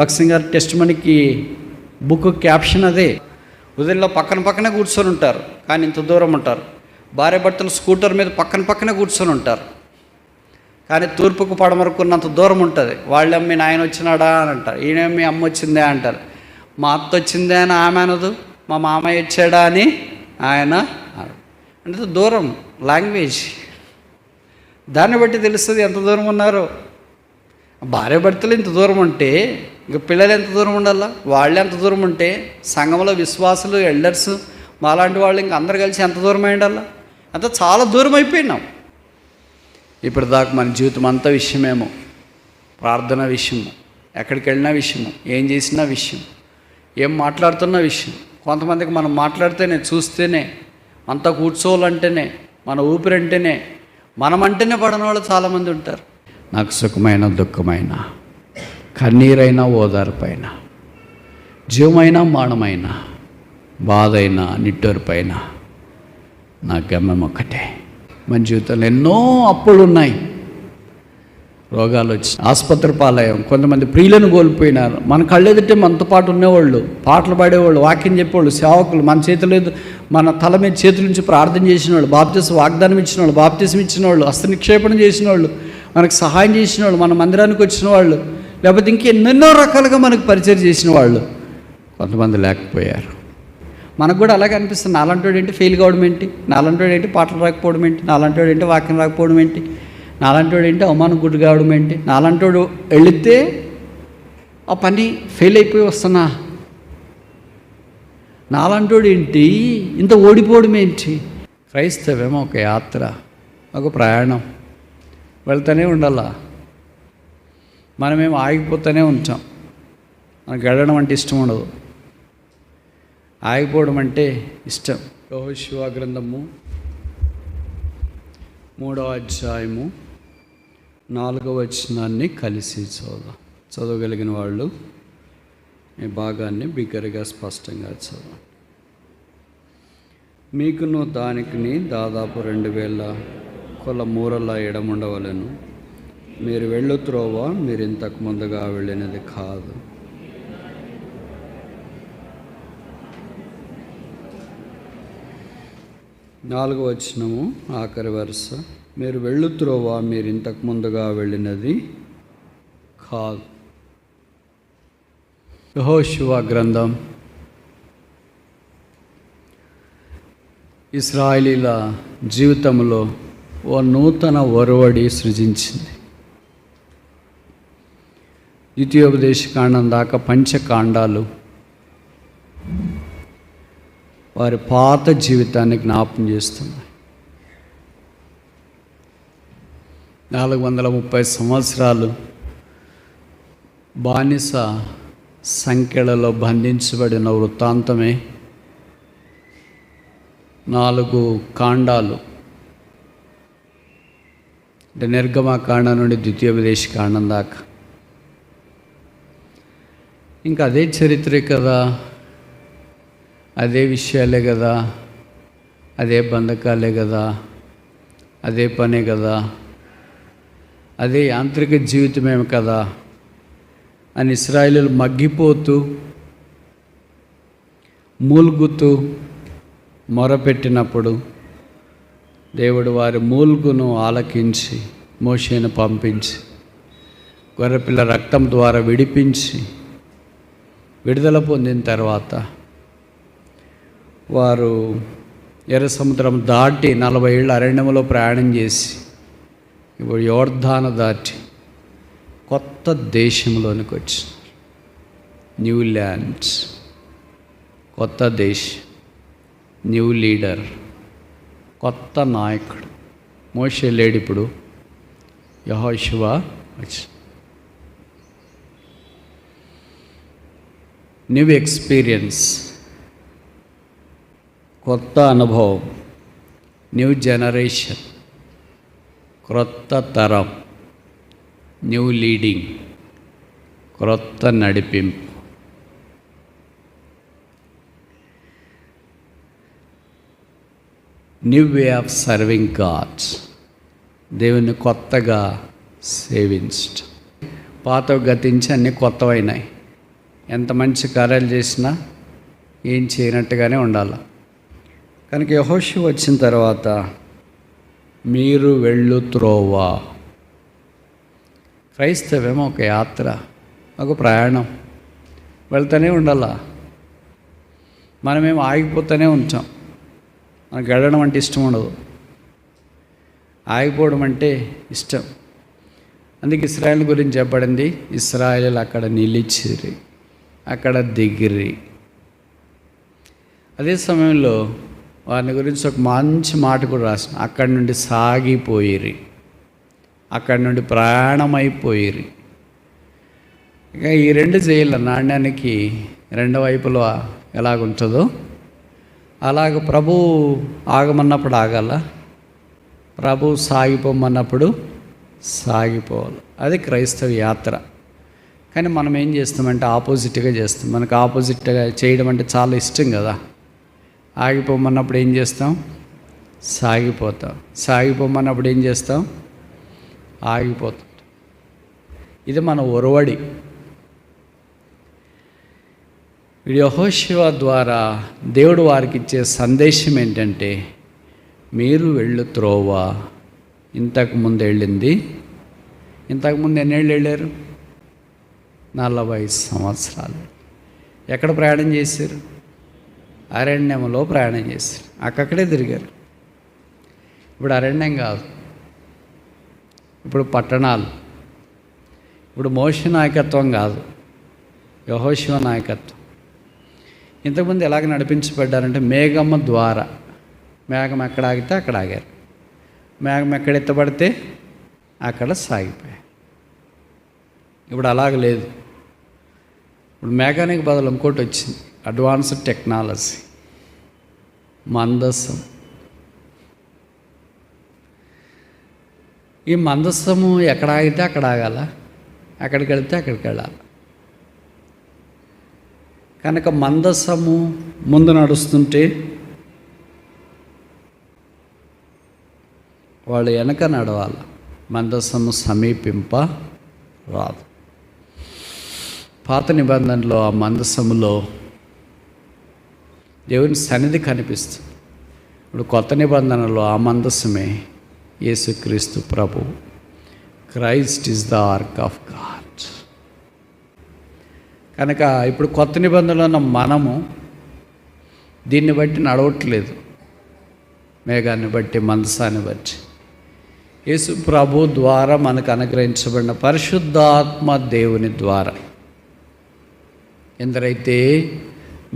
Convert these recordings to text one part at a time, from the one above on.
భక్సింగ్ గారి టెస్ట్ మనీకి book caption అదే. ఉదయంలో పక్కనే కూర్చొని ఉంటారు, కానీ ఇంత దూరం ఉంటారు. భార్య భర్తలు స్కూటర్ మీద పక్కనే కూర్చొని ఉంటారు, కానీ తూర్పుకు పడమరుకున్నంత దూరం ఉంటుంది. వాళ్ళేమో మీ నాయన వచ్చినాడా అని అంటారు, ఈయనేమో మీ అమ్మ వచ్చిందే అంటారు. మా అత్త వచ్చిందే అని ఆమె అనదు, మా మామయ్య వచ్చాడా అని ఆయన అంటే దూరం లాంగ్వేజ్. దాన్ని బట్టి తెలుస్తుంది ఎంత దూరం ఉన్నారో. భార్య భర్తలు ఇంత దూరం ఉంటే ఇంక పిల్లలు ఎంత దూరం ఉండాలా, వాళ్ళు ఎంత దూరం ఉంటే సంఘంలో విశ్వాసులు ఎల్డర్స్ మాలాంటి వాళ్ళు ఇంక అందరు కలిసి ఎంత దూరం అయి ఉండాలా. అంతా చాలా దూరం అయిపోయినాం. ఇప్పుడు దాకా మన జీవితం అంతా విషయమేమో, ప్రార్థన విషయము, ఎక్కడికి వెళ్ళిన విషయము, ఏం చేసినా విషయం, ఏం మాట్లాడుతున్న విషయం. కొంతమందికి మనం మాట్లాడితేనే, చూస్తేనే, అంతా కూర్చోవాలంటేనే, మన ఊపిరంటేనే, మనమంటేనే పడని వాళ్ళు చాలామంది ఉంటారు. నాకు సుఖమైన దుఃఖమైన, కన్నీరైన ఓదార్పైన, జీవమైన మానమైన, బాధ అయినా నిట్టూర్పైన నా గమ్యం ఒక్కటే. మన జీవితంలో ఎన్నో అప్పులు ఉన్నాయి, రోగాలు వచ్చి ఆసుపత్రి పాలయం, కొంతమంది ప్రియులను కోల్పోయినారు. మన కళ్ళెదుటే మనతో పాటు ఉండేవాళ్ళు, పాటలు పాడేవాళ్ళు, వాక్యం చెప్పేవాళ్ళు, సేవకులు, మన చేతులు మన తల మీద చేతుల నుంచి ప్రార్థన చేసిన వాళ్ళు, బాప్తిసం వాగ్దానం ఇచ్చిన వాళ్ళు, బాప్తిసం ఇచ్చిన వాళ్ళు, హస్త నిక్షేపణ చేసిన వాళ్ళు, మనకు సహాయం చేసిన వాళ్ళు, మన మందిరానికి వచ్చిన వాళ్ళు, లేకపోతే ఇంకెన్నెన్నో రకాలుగా మనకు పరిచయం చేసిన వాళ్ళు కొంతమంది లేకపోయారు. మనకు కూడా అలాగే అనిపిస్తుంది. నాలంటోడు ఏంటి ఫెయిల్ కావడం ఏంటి, నాలంటోడు ఏంటి పాటలు రాకపోవడం ఏంటి, నాలంటోడు ఏంటి వాక్యం రాకపోవడం ఏంటి, నాలంటోడు ఏంటి అవమానం గుడ్డు కావడం ఏంటి, నాలంటోడు వెళితే ఆ పని ఫెయిల్ అయిపోయి వస్తున్నా, నాలంటోడు ఏంటి ఇంత ఓడిపోవడం ఏంటి. క్రైస్తవేమో ఒక యాత్ర, ఒక ప్రయాణం, వెళ్తూనే ఉండాలా. మనమేమో ఆగిపోతూనే ఉంటాం. మనకు వెళ్ళడం అంటే ఇష్టం ఉండదు, ఆగిపోవడం అంటే ఇష్టం. యెహోషువ గ్రంథము 3వ అధ్యాయము 4వ వచనాన్ని కలిసి చదవగలిగిన వాళ్ళు ఈ భాగాన్ని బిగ్గరగా స్పష్టంగా చదవండి. మీకును దానికి దాదాపు 2000 కొల మూరల ఎడముండవలను. మీరు వెళ్ళు త్రోవ మీరు ఇంతకు ముందుగా వెళ్ళినది కాదు. నాలుగవ వచనము ఆఖరి వరుస, మీరు వెళ్ళు త్రోవ మీరు ఇంతకు ముందుగా వెళ్ళినది కాదు. యెహోషువ గ్రంథం ఇశ్రాయేలీల జీవితంలో ఓ నూతన ఒరవడి సృజించింది. ద్వితీయోపదేశ కాండం దాకా పంచకాండాలు వారి పాత జీవితాన్ని జ్ఞాపకం చేస్తున్నాయి. 430 సంవత్సరాలు బానిస సంఖ్యలలో బంధించబడిన వృత్తాంతమే 4 కాండాలు. అంటే నిర్గమకాండం నుండి ద్వితీయోపదేశ కాండం దాకా ఇంకా అదే చరిత్రే కదా, అదే విషయాలే కదా, అదే బంధకాలే కదా, అదే పనే కదా, అదే యాంత్రిక జీవితమేమి కదా అని ఇశ్రాయేలీయులు మగ్గిపోతూ మూల్గుతూ మొరపెట్టినప్పుడు దేవుడు వారి మూల్గును ఆలకించి మోషేను పంపించి గొర్రెపిల్ల రక్తం ద్వారా విడిపించి విడుదల పొందిన తర్వాత వారు ఎర్ర సముద్రం దాటి 40 ఏళ్ళ అరణ్యంలో ప్రయాణం చేసి ఇప్పుడు యోర్దాను దాటి కొత్త దేశంలోనికి వచ్చినారు. న్యూ ల్యాండ్, కొత్త దేశం, న్యూ లీడర్, కొత్త నాయకుడు. మోషే లేడు, ఇప్పుడు యెహోషువ వచ్చి న్యూ ఎక్స్పీరియన్స్, కొత్త అనుభవం, న్యూ జనరేషన్, క్రొత్త తరం, న్యూ లీడింగ్, క్రొత్త నడిపింపు. New way of serving God's, దేవుని కొత్తగా సేవించడం. పాతవి గతించి అన్నీ కొత్తవైనాయి. ఎంత మంచి కార్యాలు చేసినా ఏం చేయనట్టుగానే ఉండాలి. కనుక యెహోషువ వచ్చిన తర్వాత మీరు వెళ్ళు త్రోవ. క్రైస్తవేమో ఒక యాత్ర, ఒక ప్రయాణం, వెళ్తూనే ఉండాలా. మనమేమో ఆగిపోతూనే ఉంటాం. మనకు వెళ్ళడం అంటే ఇష్టం ఉండదు, ఆగిపోవడం అంటే ఇష్టం. అందుకే ఇశ్రాయేల్ గురించి చెప్పబడింది, ఇశ్రాయేలు అక్కడ నిలిచిరి, అక్కడ దిగిరి. అదే సమయంలో వారిని గురించి ఒక మంచి మాట కూడా రాసిన, అక్కడి నుండి సాగిపోయిరి, అక్కడి నుండి ప్రయాణమైపోయిరి. ఇక ఈ రెండు చేయాల నాణ్యానికి రెండు వైపులో ఎలాగుంటుందో అలాగ ప్రభు ఆగమన్నప్పుడు ఆగాల, ప్రభు సాగిపోమన్నప్పుడు సాగిపోవాలి. అది క్రైస్తవ యాత్ర. కానీ మనం ఏం చేస్తామంటే ఆపోజిట్గా చేస్తాం. మనకు ఆపోజిట్గా చేయడం అంటే చాలా ఇష్టం కదా. ఆగిపోమన్నప్పుడు ఏం చేస్తాం? సాగిపోతాం. సాగిపోమన్నప్పుడు ఏం చేస్తాం? ఆగిపోతాం. ఇది మన ఒరవడి. యెహోషువ ద్వారా దేవుడు వారికి ఇచ్చే సందేశం ఏంటంటే, మీరు వెళ్ళు త్రోవ. ఇంతకుముందు వెళ్ళింది, ఇంతకుముందు ఎన్నేళ్ళు వెళ్ళారు? 40 సంవత్సరాలు. ఎక్కడ ప్రయాణం చేశారు? అరణ్యంలో ప్రయాణం చేశారు, అక్కడే తిరిగారు. ఇప్పుడు అరణ్యం కాదు, ఇప్పుడు పట్టణాలు. ఇప్పుడు మోషే నాయకత్వం కాదు, యెహోషువ నాయకత్వం. ఇంతకుముందు ఎలాగ నడిపించబడ్డారంటే మేఘమ్మ ద్వారా. మేఘం ఎక్కడ ఆగితే అక్కడ ఆగారు, మేఘం ఎక్కడ ఎత్తబడితే అక్కడ సాగిపోయారు. ఇప్పుడు అలాగ లేదు. ఇప్పుడు మేఘానికి బదులు ఇంకోటి వచ్చింది, అడ్వాన్స్డ్ టెక్నాలజీ, మందస్సం. ఈ మందస్సము ఎక్కడ ఆగితే అక్కడ ఆగాల, ఎక్కడికి వెళితే అక్కడికి వెళ్ళాలి. కనుక మందస్సము ముందు నడుస్తుంటే వాళ్ళు వెనక నడవాలి. మందస్సము సమీపింప రాదు. పాత నిబంధనలో ఆ మందస్సములో దేవుని సన్నిధి కనిపిస్తుంది. ఇప్పుడు కొత్త నిబంధనలో ఆ మందస్సమే యేసుక్రీస్తు ప్రభు. Christ is the ark of God. కనుక ఇప్పుడు కొత్త నిబంధనలో ఉన్న మనము దీన్ని బట్టి నడవట్లేదు, మేఘాన్ని బట్టి, మందసాన్ని బట్టి. యేసు ప్రభు ద్వారా మనకు అనుగ్రహించబడిన పరిశుద్ధాత్మ దేవుని ద్వారా. ఎందరైతే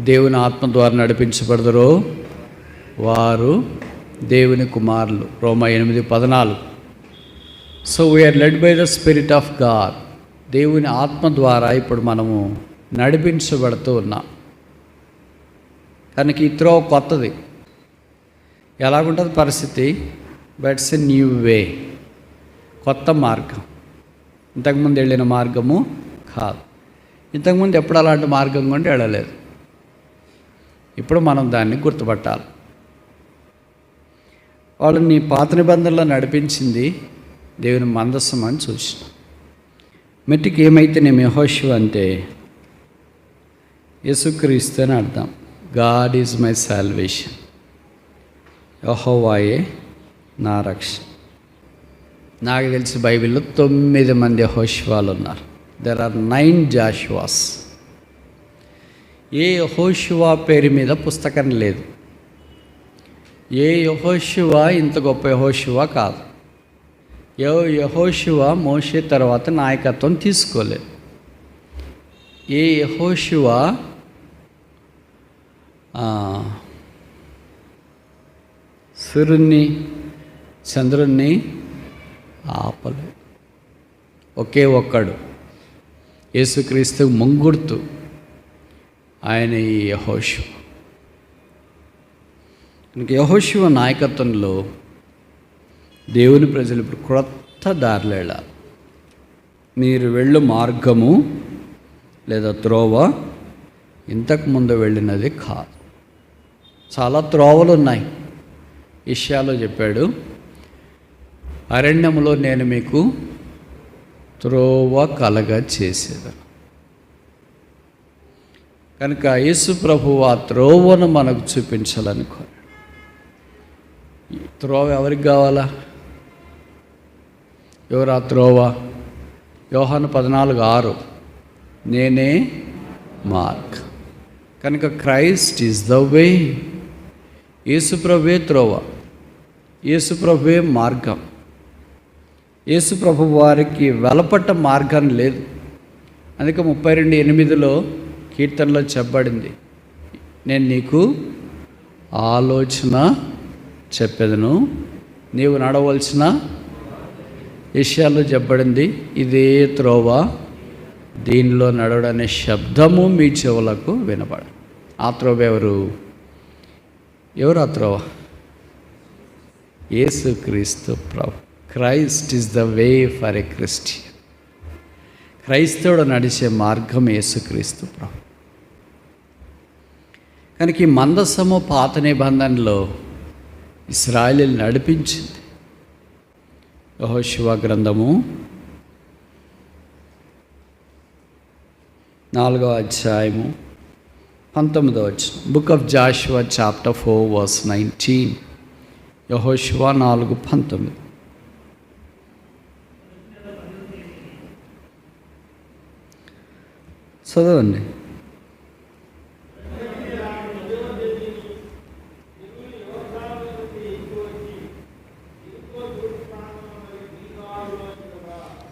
దేవుని ఆత్మ ద్వారా నడిపించబడతారో వారు దేవుని కుమారులు. రోమా 8:14. So we are led by the spirit of God. దేవుని ఆత్మ ద్వారా ఇప్పుడు మనము నడిపించబడుతూ ఉన్నాం. కనుక ఈ త్రోవ కొత్తది. ఎలాగుంటుంది పరిస్థితి? బట్స్ ఎ న్యూ వే, కొత్త మార్గం. ఇంతకుముందు వెళ్ళిన మార్గము కాదు. ఇంతకుముందు ఎప్పుడు అలాంటి మార్గం కొంటే వెళ్ళలేదు. ఇప్పుడు మనం దాన్ని గుర్తుపట్టాలి. వాళ్ళని పాత నిబంధనలో నడిపించింది దేవుని మందస్సం అని చూసిన. మెట్టికి ఏమైతే నేను యెహోషువ అంటే యేసుక్రీస్తు అని అర్థం. God is my salvation. యెహోవాయే నా రక్షణ. నాకు తెలిసి బైబిల్లో 9 మంది యెహోషువాలు ఉన్నారు. There are 9 జాషువాస్. ఏ యెహోషువ పేరు మీద పుస్తకం లేదు. ఏ యెహోషువ ఇంత గొప్ప యెహోషువ కాదు. యెహోషువ మోషే తర్వాత నాయకత్వం తీసుకోలేదు. ఏ యెహోషువ సూర్యుని చంద్రుణ్ణి ఆపలేదు. ఒకే ఒక్కడు యేసుక్రీస్తు ముంగుర్తు, ఆయన ఈ యెహోషువ. ఇంక యెహోషువ నాయకత్వంలో దేవుని ప్రజలు ఇప్పుడు క్రొత్త దారిలో వెళ్ళాలి. మీరు వెళ్ళు మార్గము లేదా త్రోవ ఇంతకుముందు వెళ్ళినది కాదు. చాలా త్రోవలు ఉన్నాయి. యెషయాలో చెప్పాడు, అరణ్యములో నేను మీకు త్రోవ కలగ చేసేదను. కనుక యేసు ప్రభువు ఆ త్రోవను మనకు చూపించాలనుకోరు. త్రోవ ఎవరికి కావాలా? ఎవరు ఆ త్రోవ? యోహాను 14:6 నేనే మార్గం. కనుక క్రైస్ట్ ఈజ్ ద వే. యేసుప్రభువే త్రోవ, యేసుప్రభువే మార్గం. యేసుప్రభు వారికి వెలపట్ట మార్గం లేదు. అందుకే 32:8 కీర్తనలో చెప్పబడింది, నేను నీకు ఆలోచన చెప్పేదను, నీవు నడవలసిన విషయాల్లో చెప్పబడింది. ఇదే త్రోవ, దీనిలో నడవడనే శబ్దము మీ చెవులకు వినబడ. ఆ త్రోవ ఎవరు? ఆ త్రోవ? యేసుక్రీస్తు ప్రభు. Christ is the way for a Christian. క్రైస్తవుడు నడిచే మార్గం యేసుక్రీస్తు ప్రభు. కనుక ఈ మందసము పాత నిబంధనలో ఇశ్రాయేలు నడిపించింది. యెహోషువ గ్రంథము 4వ అధ్యాయము 19వ వచనం. Book of Jashuva chapter 4 verse 19. యెహోషువ 4:19. చదవండి.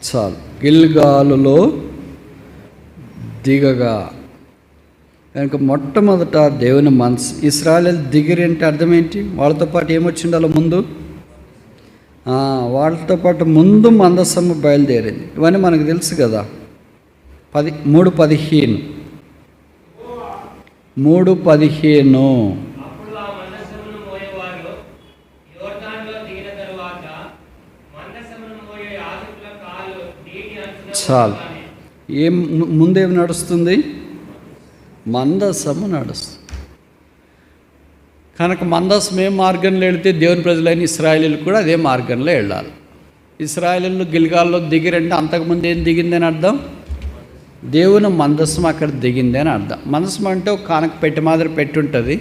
చాలు. గిల్గాలులో దిగగా. కనుక మొట్టమొదట దేవుని మనసు. ఇశ్రాయేలు దిగిరి అంటే అర్థం ఏంటి? వాళ్ళతో పాటు ఏమొచ్చిండాలో ముందు, వాళ్ళతో పాటు ముందు మందసము బయలుదేరింది. ఇవన్నీ మనకు తెలుసు కదా. 3:15 చాలు. ముందేం నడుస్తుంది? మందసము నడుస్తుంది. కనుక మందసం ఏ మార్గంలో వెళితే దేవుని ప్రజలైన ఇశ్రాయేలీలు కూడా అదే మార్గంలో వెళ్ళాలి. ఇశ్రాయేలీలు గిల్గాల్లో దిగిరంటే అంతకుముందు ఏం దిగిందని అర్థం? దేవుని మందసం అక్కడ దిగింది అని అర్థం. మందసం అంటే ఒక కానక పెట్టి మాదిరి పెట్టి ఉంటుంది.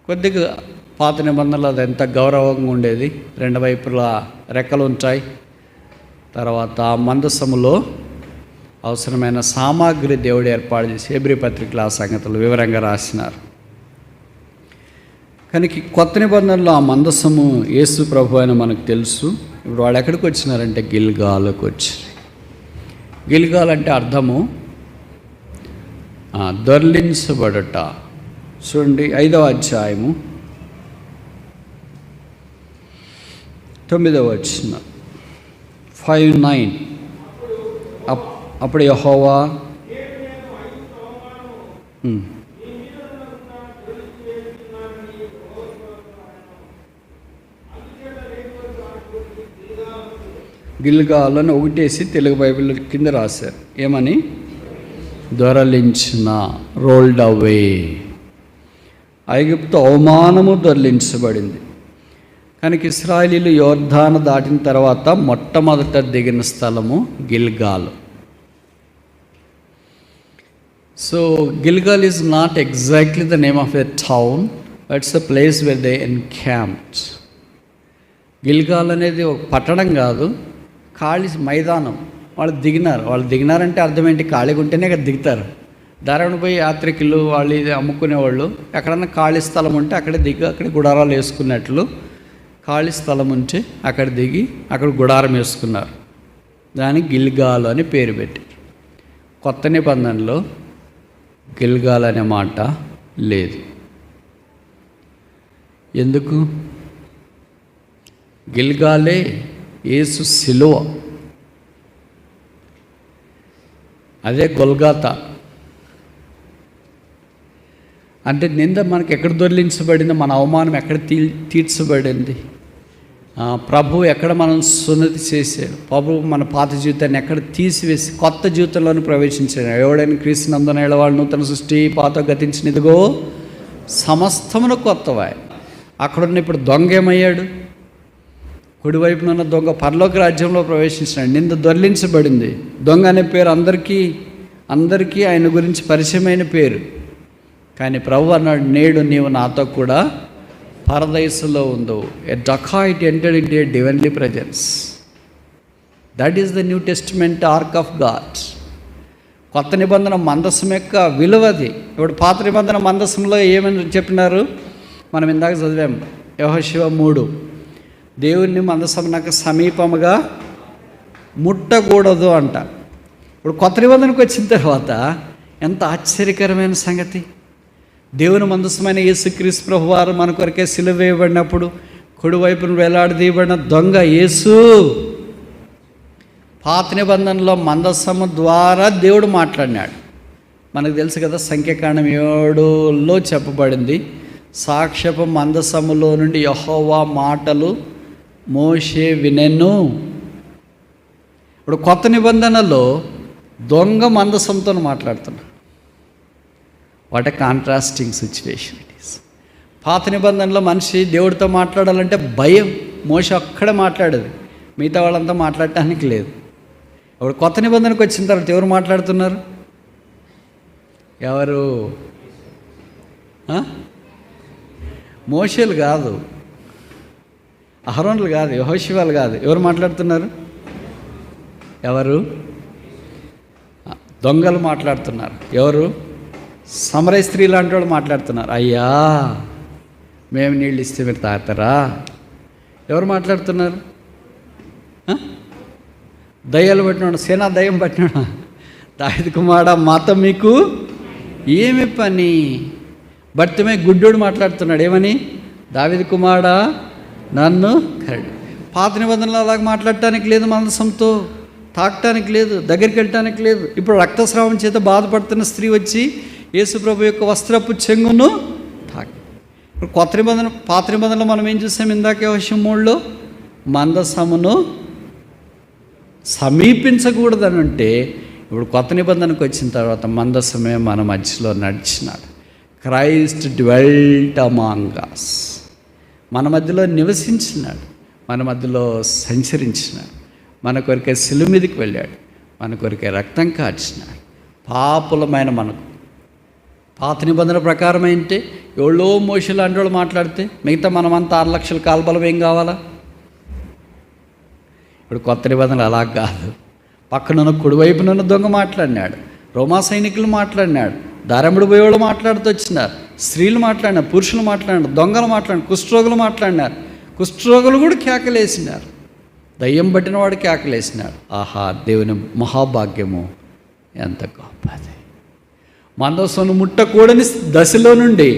కొద్దిగా పాత నిబంధనలు అది ఎంత గౌరవంగా ఉండేది. 2 వైపులా రెక్కలు ఉంటాయి. తర్వాత మందసములో అవసరమైన సామాగ్రి దేవుడు ఏర్పాటు చేసి హెబ్రీ పత్రికల ఆ సంగతులు వివరంగా రాసినారు. కనుక కొత్త నిబంధనలో ఆ మందసము యేసు ప్రభు అని మనకు తెలుసు. ఇప్పుడు వాళ్ళు ఎక్కడికి వచ్చినారంటే గిల్గాలుకు వచ్చారు. గిల్గాల్ అంటే అర్థము దొర్లించబడట. చూడండి 5వ అధ్యాయము 9వ వచనం. 5:9. అప్పుడు యెహోవా గిల్గాలను ఒకటేసి తెలుగు బైబిల్ కింద రాశారు. ఏమని? దొరలించిన, రోల్డ్ అవే. ఐగుప్తు అవమానము దొరలించబడింది. కనుక ఇశ్రాయేలీలు యోర్దాను దాటిన తర్వాత మొట్టమొదట దిగిన స్థలము గిల్గాల్. So గిల్గాల్ is not exactly the name of a town, it's the place where they ఎన్క్యాంప్డ్. గిల్గాల్ అనేది ఒక పట్టణం కాదు, ఖాళీ మైదానం. వాళ్ళు దిగినారంటే అర్థం ఏంటి? ఖాళీగా ఉంటేనే అక్కడ దిగుతారు. దారాను పోయి యాత్రికులు వాళ్ళు ఇది అమ్ముకునేవాళ్ళు ఎక్కడన్నా ఖాళీ స్థలం ఉంటే అక్కడే దిగి అక్కడ గుడారాలు వేసుకున్నట్లు ఖాళీ స్థలం ఉంటే అక్కడ దిగి అక్కడ గుడారం వేసుకున్నారు. దానికి గిల్గాల్ అని పేరు పెట్టి. కొత్త నిబంధనలో గిల్గాల్ అనే మాట లేదు. ఎందుకు? గిల్గాలే యేసు సిలువ, అదే గొల్గాతా. అంటే నింద మనకి ఎక్కడ దొర్లించబడింది? మన అవమానం ఎక్కడ తీర్చబడింది? ప్రభు ఎక్కడ మనం సున్నతి చేశాడు? ప్రభు మన పాత జీవితాన్ని ఎక్కడ తీసివేసి కొత్త జీవితంలోనే ప్రవేశించాడు? ఎవడైనా క్రీస్తునందున ఏడవాడు నూతన సృష్టి, పాత గతించినదిగో సమస్తమును కొత్తవాయి. అక్కడున్న ఇప్పుడు దొంగ ఏమయ్యాడు? కుడివైపున ఉన్న దొంగ పరలోక రాజ్యంలో ప్రవేశించినాడు. నింద దొర్లించబడింది. దొంగ అనే పేరు అందరికీ అందరికీ ఆయన గురించి పరిచయమైన పేరు. కానీ ప్రభు అన్నాడు, నేడు నీవు నాతో కూడా పరదైసులో ఉందో. A dacoit entered into a divinely presence. That is the new testament ark of God. కొత్త నిబంధన మందసం యొక్క విలువది. ఇప్పుడు పాత నిబంధన మందసంలో ఏమని చెప్పినారు? మనం ఇందాక చదివాం, యెహోషువ 3, దేవుని మందసమునకు సమీపముగా ముట్టకూడదు అంట. ఇప్పుడు కొత్త నిబంధనకు వచ్చిన తర్వాత ఎంత ఆశ్చర్యకరమైన సంగతి! దేవుని మందసమైన యేసుక్రీస్తు ప్రభువారు మన కొరకే సిలువ వేయబడినప్పుడు కుడివైపున వేలాడదీయబడిన దొంగ యేసు, పాత నిబంధనలో మందసము ద్వారా దేవుడు మాట్లాడినాడు. మనకు తెలుసు కదా, సంఖ్యాకాండం 7లో చెప్పబడింది, సాక్ష్యపు మందసములో నుండి యెహోవా మాటలు మోషే వినెను. ఇప్పుడు కొత్త నిబంధనలో దొంగ మందసంతో మాట్లాడుతున్నాడు. What a contrasting situation it is. పాత నిబంధనలో మనిషి దేవుడితో మాట్లాడాలంటే భయం. మోషే ఒక్కడే మాట్లాడేది, మిగతా వాళ్ళంతా మాట్లాడటానికి లేదు. ఇప్పుడు కొత్త నిబంధనకు వచ్చిన తర్వాత ఎవరు మాట్లాడుతున్నారు? ఎవరు? మోషేలు కాదు, అహరోనులు కాదు, యెహోషువలు కాదు. ఎవరు మాట్లాడుతున్నారు? ఎవరు? దొంగలు మాట్లాడుతున్నారు. ఎవరు? సమరయ స్త్రీ లాంటి వాళ్ళు మాట్లాడుతున్నారు. అయ్యా, మేము నీళ్ళు ఇస్తే మీరు తాగుతారా? ఎవరు మాట్లాడుతున్నారు? దయ్యాలు పట్టినాడు, సేనా దయ్యం పట్టినాడు. దావీదు కుమారుడా, మాతో మీకు ఏమి పని? భర్తమే గుడ్డోడు మాట్లాడుతున్నాడు. ఏమని? దావీదు కుమారుడా నన్ను కరడు. పాత నిబంధనలు అలాగ మాట్లాడటానికి లేదు, మందసంతో తాకటానికి లేదు, దగ్గరికి వెళ్ళటానికి లేదు. ఇప్పుడు రక్తస్రావం చేత బాధపడుతున్న స్త్రీ వచ్చి యేసుప్రభు యొక్క వస్త్రపు చెంగును తాకి. ఇప్పుడు కొత్త నిబంధన, పాత నిబంధనలో మనం ఏం చూసాం ఇందాక యెహోషువ 3లో, మందసమును సమీపించకూడదని అంటే, ఇప్పుడు కొత్త నిబంధనకు వచ్చిన తర్వాత మందసమే మన మధ్యలో నడిచినాడు. Christ dwelt among us. మన మధ్యలో నివసించినాడు, మన మధ్యలో సంచరించినాడు, మన కొరికే సిలువ మీదకి వెళ్ళాడు, మన కొరికే రక్తం కార్చినాడు. పాపులమైన మనకు పాత నిబంధన ప్రకారం ఏంటి? ఎవరో మోషే లాంటి వాళ్ళు మాట్లాడితే మిగతా మనమంతా 6 లక్షల కాల్బలం ఏం కావాలా? ఇప్పుడు కొత్త నిబంధనలు అలా కాదు. పక్కనున్న కుడివైపునున్న దొంగ మాట్లాడినాడు, రోమా సైనికులు మాట్లాడినాడు, దారెంబడి పోయేవాళ్ళు మాట్లాడుతూ వచ్చినారు, స్త్రీలు మాట్లాడినారు, పురుషులు మాట్లాడినారు, దొంగలు మాట్లాడినారు, కుష్ఠరోగులు మాట్లాడినారు. కుష్ఠరోగులు కూడా కేకలేసినారు, దయ్యం పట్టిన వాడు కేకలేసినాడు. ఆహా, దేవుని మహాభాగ్యము ఎంత గొప్పది! మందసమును ముట్టకూడని దశలో నుండి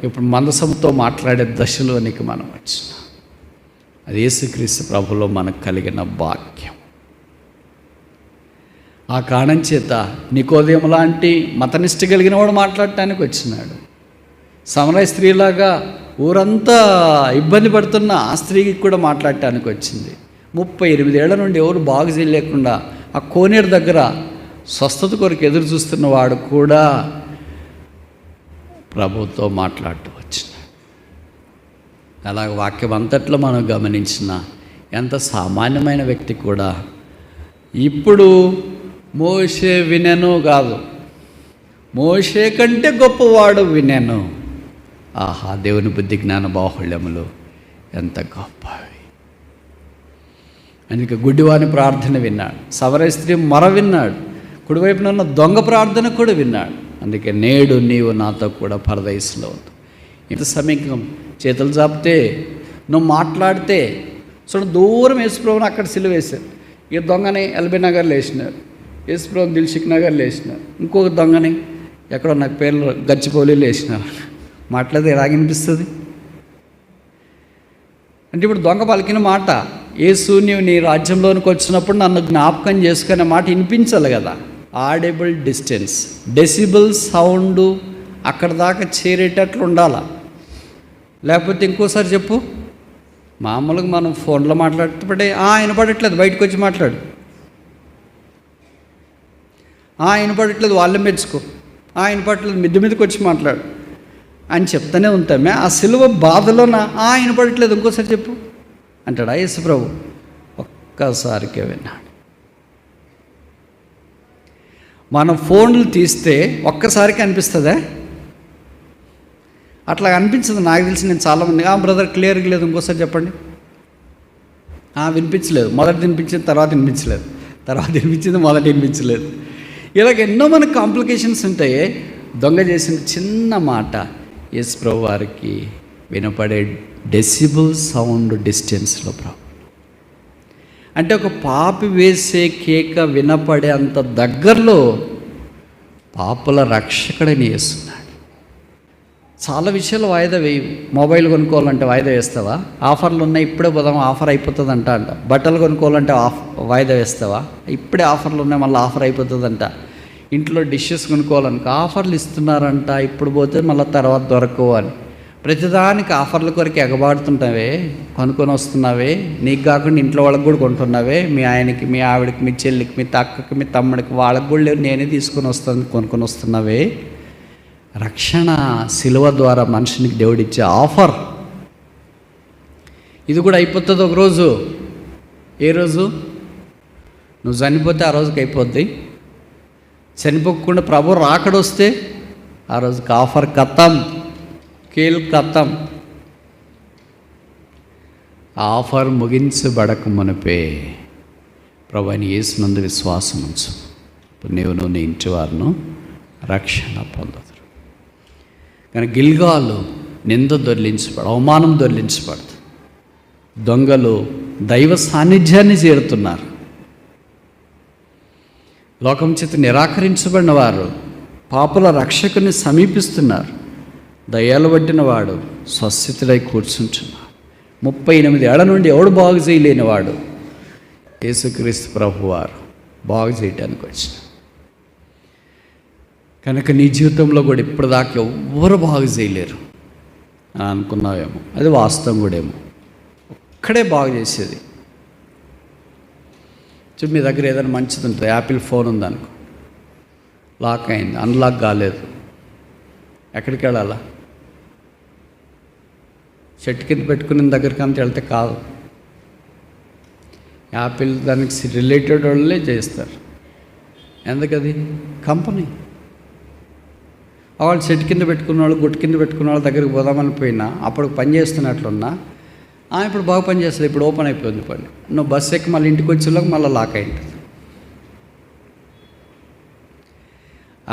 ఇప్పుడు మందసంతో మాట్లాడే దశలోనికి మనం వచ్చినాం. అది యేసుక్రీస్తు ప్రభులో మనకు కలిగిన భాగ్యం. ఆ కారణం చేత నికోదేము లాంటి మతనిష్ట కలిగిన వాడు మాట్లాడటానికి వచ్చినాడు. సమరయ స్త్రీలాగా ఊరంతా ఇబ్బంది పడుతున్న ఆ స్త్రీకి కూడా మాట్లాడటానికి వచ్చింది. 38 ఏళ్ల నుండి ఎవరు బాగు చేయలేకుండా ఆ కోనేరు దగ్గర స్వస్థత కొరకు ఎదురు చూస్తున్న వాడు కూడా ప్రభుతో మాట్లాడుతూ వచ్చినాడు. అలాగ వాక్యం అంతట్లో మనం గమనించిన ఎంత సామాన్యమైన వ్యక్తి కూడా ఇప్పుడు మోషే వినెను కాదు, మోషే కంటే గొప్పవాడు వినెను. ఆహా, దేవుని బుద్ధి జ్ఞాన బాహుళ్యములు ఎంత గొప్పవి! అందుకే గుడ్డివాని ప్రార్థన విన్నాడు, సమరయ స్త్రీ మొర విన్నాడు, కుడివైపున ఉన్న దొంగ ప్రార్థన కూడా విన్నాడు. అందుకే నేడు నీవు నాతో కూడా పరదైసులో ఉంది. ఇంత సమీపం చేతులు చాపితే, నువ్వు మాట్లాడితే దూరం యేసుప్రభుని అక్కడ సిలువ వేశారు. ఈ దొంగని ఎల్బీ నగర్లో వేసినారు, యేసుప్రభుని దిల్షుక్ నగర్లో వేసినారు, ఇంకొక దొంగని ఎక్కడో నాకు పేర్లు గచ్చిపోలీలో వేసినారు. మాట్లాడితే ఎలాగనిపిస్తుంది? అంటే ఇప్పుడు దొంగ పలికిన మాట, యేసు నీవు నీ రాజ్యంలోనికి వచ్చినప్పుడు నన్ను జ్ఞాపకం చేసుకునే మాట వినిపించాలి కదా. ఆడేబుల్ డిస్టెన్స్, డెసిబుల్ సౌండ్ అక్కడ దాకా చేరేటట్లు ఉండాలా. లేకపోతే ఇంకోసారి చెప్పు, మామూలుగా మనం ఫోన్లో మాట్లాడుతుంటే వినపడట్లేదు, బయటకు వచ్చి మాట్లాడు. వినపడట్లేదు, వాళ్ళని మెచ్చుకో. వినపడట్లేదు, మిద్ది మీదకి వచ్చి మాట్లాడు అని చెప్తానే ఉంటామే. ఆ సిలువ బాధలోన వినపడట్లేదు, ఇంకోసారి చెప్పు అంటాడు. యేసు ప్రభు ఒక్కసారికే విన్నాడు. మనం ఫోన్లు తీస్తే ఒక్కసారికి అనిపిస్తుందా? అట్లా అనిపించదు. నాకు తెలిసి నేను చాలామంది బ్రదర్ క్లియర్గా లేదు, ఇంకోసారి చెప్పండి. వినిపించలేదు, మొదట వినిపించింది, తర్వాత వినిపించలేదు, తర్వాత వినిపించింది, మొదట వినిపించలేదు. ఇలాగ ఎన్నో మనకు కాంప్లికేషన్స్ ఉంటాయి. దొంగ చేసిన చిన్న మాట యేసు ప్రభు వారికి వినపడే డెసిబుల్ సౌండ్ డిస్టెన్స్లో ప్రాబ్లం. అంటే ఒక పాపి వేసే కేక వినపడే అంత దగ్గరలో పాపుల రక్షకుడని యేసున్నాడు. చాలా విషయాలు వాయిదా వేయి. మొబైల్ కొనుక్కోవాలంటే వాయిదా వేస్తావా? ఆఫర్లు ఉన్నాయి, ఇప్పుడే పోదాం, ఆఫర్ అయిపోతుందంట. బట్టలు కొనుక్కోవాలంటే వాయిదా వేస్తావా? ఇప్పుడే ఆఫర్లు ఉన్నాయి, మళ్ళీ ఆఫర్ అయిపోతుందంట. ఇంట్లో డిషెస్ కొనుక్కోవాలనుకో ఆఫర్లు ఇస్తున్నారంట, ఇప్పుడు పోతే మళ్ళీ తర్వాత దొరకవు అని ప్రతిదానికి ఆఫర్ల కొరకు ఎగబాడుతుంటావే, కొనుక్కొని వస్తున్నావే. నీకు కాకుండా ఇంట్లో వాళ్ళకి కూడా కొంటున్నావే, మీ ఆయనకి, మీ ఆవిడకి, మీ చెల్లికి, మీ అక్కకి, మీ తమ్ముడికి, వాళ్ళకి కూడా లేవు, నేనే తీసుకొని వస్తాను, కొనుక్కొని వస్తున్నావే. రక్షణ శిలువ ద్వారా మనిషినికి దేవుడిచ్చే ఆఫర్. ఇది కూడా అయిపోతుంది ఒకరోజు. ఏ రోజు? నువ్వు చనిపోతే ఆ రోజుకి అయిపోద్ది. చనిపోకుండా ప్రభు రాకడొస్తే ఆ రోజుకి ఆఫర్ ఖతం, కేల్ ఖతం. ఆఫర్ ముగించబడక మునిపే ప్రభు అని యేసునందు విశ్వాసం ఉంచు. ఇప్పుడు నువ్వు నీ ఇంటి వారిను రక్షణ పొందదు. కానీ గిల్గాలు నింద దొర్లించబడు, అవమానం దొర్లించబడదు. దొంగలు దైవ సాన్నిధ్యాన్ని చేరుతున్నారు. లోకం చేత నిరాకరించబడిన వారు పాపుల రక్షకుని సమీపిస్తున్నారు. దయ్యాలు పట్టిన వాడు స్వస్థితుడై కూర్చుంటున్నాడు. 38 ఏళ్ల నుండి ఎవడు బాగు చేయలేని వాడు యేసుక్రీస్తు ప్రభువారు బాగు చేయటానికి వచ్చిన. కనుక నీ జీవితంలో కూడా ఇప్పటిదాకా ఎవ్వరు బాగు చేయలేరు అని అనుకున్నావేమో. అది వాస్తవం కూడా ఏమో. ఒక్కడే బాగు చేసేది. చూడు, మీ దగ్గర ఏదైనా మంచిది ఉంటుంది, యాపిల్ ఫోన్ ఉందనుకో, లాక్ అయింది, అన్లాక్ కాలేదు, ఎక్కడికి వెళ్ళాలా? చెట్టు కింద పెట్టుకుని దగ్గరికి అంత వెళ్తే కాదు. యాపిల్ దానికి రిలేటెడ్ వాళ్ళే చేస్తారు. ఎందుకది? కంపెనీ. వాళ్ళు చెట్టు కింద పెట్టుకున్న వాళ్ళు, గుట్టు కింద పెట్టుకున్న వాళ్ళ దగ్గరికి పోదామని పోయినా అప్పుడు పని చేస్తున్నట్లున్నా ఇప్పుడు బాగా పని చేస్తుంది, ఇప్పుడు ఓపెన్ అయిపోయింది పని. నువ్వు బస్సు ఎక్కి మళ్ళీ ఇంటికి వచ్చేలోకి మళ్ళీ లాక్ అయింటుంది.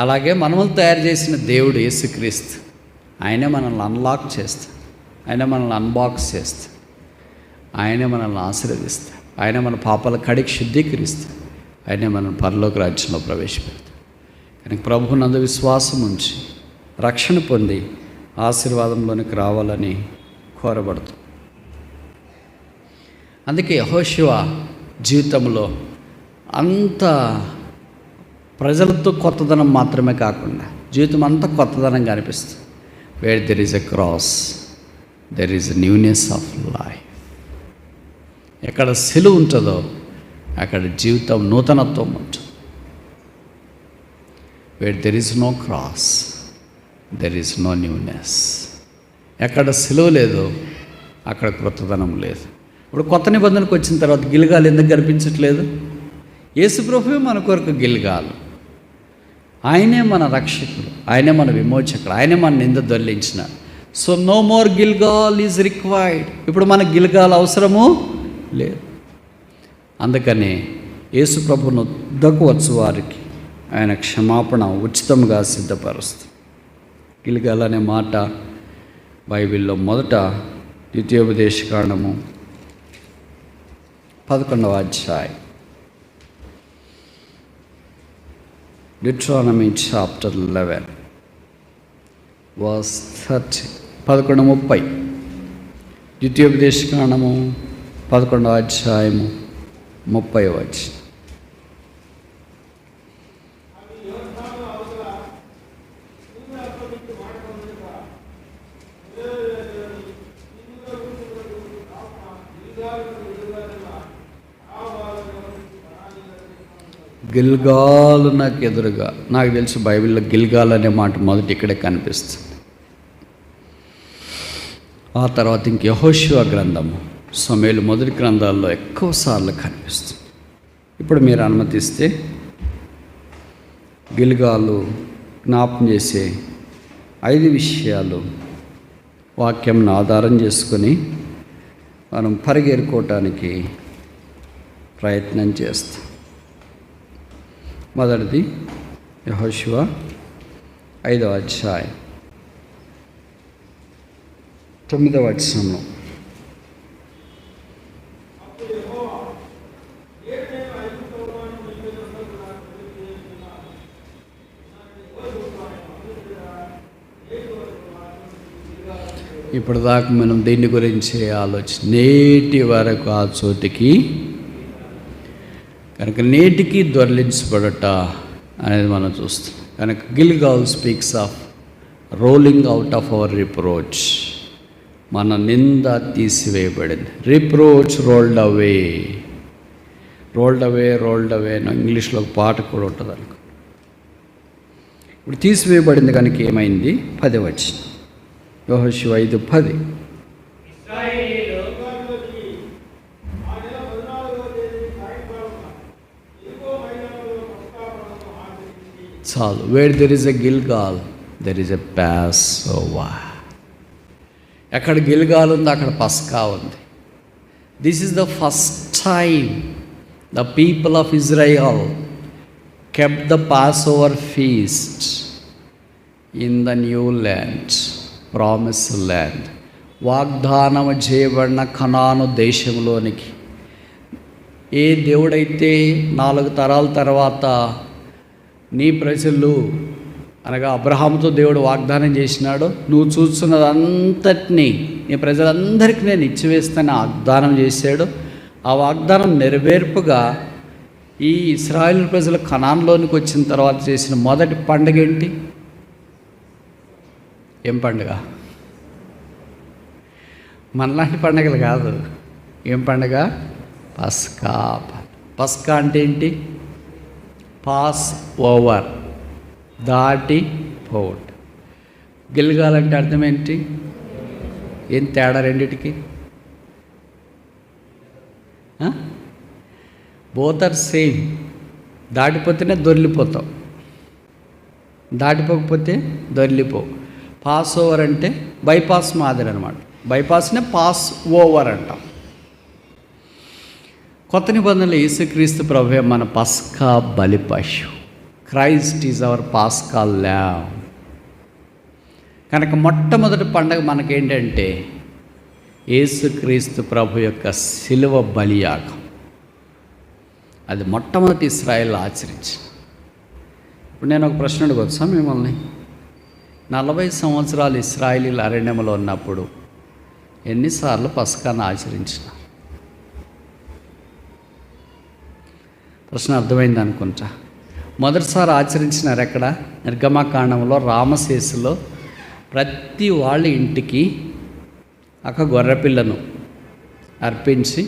అలాగే మనల్ని తయారు చేసిన దేవుడు యేసుక్రీస్తు, ఆయనే మనల్ని అన్లాక్ చేస్తాడు, ఆయనే మనల్ని అన్బాక్స్ చేస్తాడు, ఆయనే మనల్ని ఆశీర్వదిస్తాడు, ఆయన మన పాపాల కడికి శుద్ధీకరిస్తాడు, ఆయనే మనల్ని పరలోక రాజ్యంలో ప్రవేశపెడతాడు. కానీ ప్రభువునందు విశ్వాసం ఉంచి రక్షణ పొంది ఆశీర్వాదంలోనికి రావాలని కోరబడుతుంది. అందుకే యెహోషువ జీవితంలో అంత ప్రజలతో కొత్తదనం మాత్రమే కాకుండా జీవితం అంతా కొత్తదనంగా అనిపిస్తుంది. Where there is a cross there is a newness of life. ఎక్కడ సిలువ ఉంటుందో అక్కడ జీవితం నూతనత్వం ఉంటుంది. Where there is no cross there is no newness. ఎక్కడ సిలువ లేదో అక్కడ కొత్తదనం లేదు. ఇప్పుడు కొత్త నిబంధనకు వచ్చిన తర్వాత గిల్గాలు ఎందుకు కనిపించట్లేదు? యేసు ప్రభువే మన కొరకు గిల్గాలు. ఆయనే మన రక్షకుడు, ఆయనే మన విమోచకుడు, ఆయనే మన నింద దొర్లించిన. So no more Gilgal is required. ఇప్పుడు మన గిల్గాల్ అవసరము లేదు. అందుకని యేసు ప్రభువును వద్దకు వచ్చు వారికి ఆయన క్షమాపణ ఉచితంగా సిద్ధపరుస్తుంది. గిల్గాల్ అనే మాట బైబిల్లో మొదట ద్వితీయోపదేశకాండము 11వ అధ్యాయం, Deuteronomy chapter 11 verse 30, 11:30. ద్వితీయోపదేశకాండము 11వ అధ్యాయము 30వ వచనం. గిల్గాల్ నాకు ఎదురుగా. నాకు తెలిసి బైబిల్లో గిల్గాల్ అనే మాట మొదటి ఇక్కడే కనిపిస్తుంది. ఆ తర్వాత ఇంక యెహోషువ గ్రంథము, సమూయేలు మొదటి గ్రంథాల్లో ఎక్కువ సార్లు కనిపిస్తుంది. ఇప్పుడు మీరు అనుమతిస్తే గిల్గాలు జ్ఞాపం చేసే 5 విషయాలు వాక్యంను ఆధారం చేసుకొని మనం పరిగెరుకోవటానికి ప్రయత్నం చేస్తాం. మొదటిది యెహోషువ 5వ అధ్యాయం 9వ వచనంలో ఇప్పుడు దాకా మనం దీని గురించి ఆలోచన, నేటి వరకు ఆ చోటికి కనుక నేటికి దొర్లించబడట అనేది మనం చూస్తాం. కనుక గిల్గాల్ speaks of rolling out of our reproach, మన నింద తీసివేయబడింది. రిప్రోచ్ రోల్డ్ అవే, రోల్డ్ అవే, రోల్డ్ అవే అని ఇంగ్లీష్లో ఒక పాట కూడా ఉంటుంది అనుకో. ఇప్పుడు తీసివేయబడింది కనుక ఏమైంది? 10వ వచనం యెహోషువ 5:10. చాలు. Where there is a Gilgal there is a passover. ఎక్కడ గిల్గాల్ ఉంది అక్కడ పస్కా ఉంది. This is the first time the people of Israel kept the passover feast in the new land, promise land, వాగ్దానం చేయబడిన కనాను దేశంలోనికి. ఏ దేవుడైతే 4 తరాల తర్వాత నీ ప్రజలు అనగా అబ్రహాముతో దేవుడు వాగ్దానం చేసినాడు, నువ్వు చూస్తున్నదంతటినీ నీ ప్రజలందరికీ నేను ఇచ్చివేస్తానని వాగ్దానం చేశాడు. ఆ వాగ్దానం నెరవేర్పుగా ఈ ఇశ్రాయేలు ప్రజలు కనాన్లోనికి వచ్చిన తర్వాత చేసిన మొదటి పండుగ ఏంటి? ఏం పండుగ? మనలాంటి పండుగలు కాదు. ఏం పండుగ? పస్కా. పస్కా అంటే ఏంటి? పాస్ ఓవర్, దాటి పోవట్. గిల్గాల్ అంటే అర్థం ఏంటి? ఏం తేడా రెండిటికి? Both are same. దాటిపోతేనే దొర్లిపోతావు, దాటిపోకపోతే దొర్లిపోవు. పాస్ ఓవర్ అంటే బైపాస్ మాదిరి అనమాట. బైపాస్నే పాస్ ఓవర్ అంటాం. కొత్త నిబంధనలు యేసుక్రీస్తు ప్రభువే మన పస్కా బలి పశువు. Christ is our paschal lamb. కనుక మొట్టమొదటి పండగ మనకేంటంటే యేసుక్రీస్తు ప్రభు యొక్క శిలువ బలియాగం. అది మొట్టమొదటి ఇశ్రాయేలు ఆచరించి. ఇప్పుడు నేను ఒక ప్రశ్న అడగొచ్చా మిమ్మల్ని? 40 సంవత్సరాలు ఇశ్రాయేలీలు అరణ్యంలో ఉన్నప్పుడు ఎన్నిసార్లు పస్కాను ఆచరించిన? ప్రశ్న అర్థమైంది అనుకుంటా. మొదటిసారి ఆచరించినారు ఎక్కడ? నిర్గమకాండంలో రామశేషులో ప్రతి వాళ్ళ ఇంటికి ఒక గొర్రెపిల్లను అర్పించి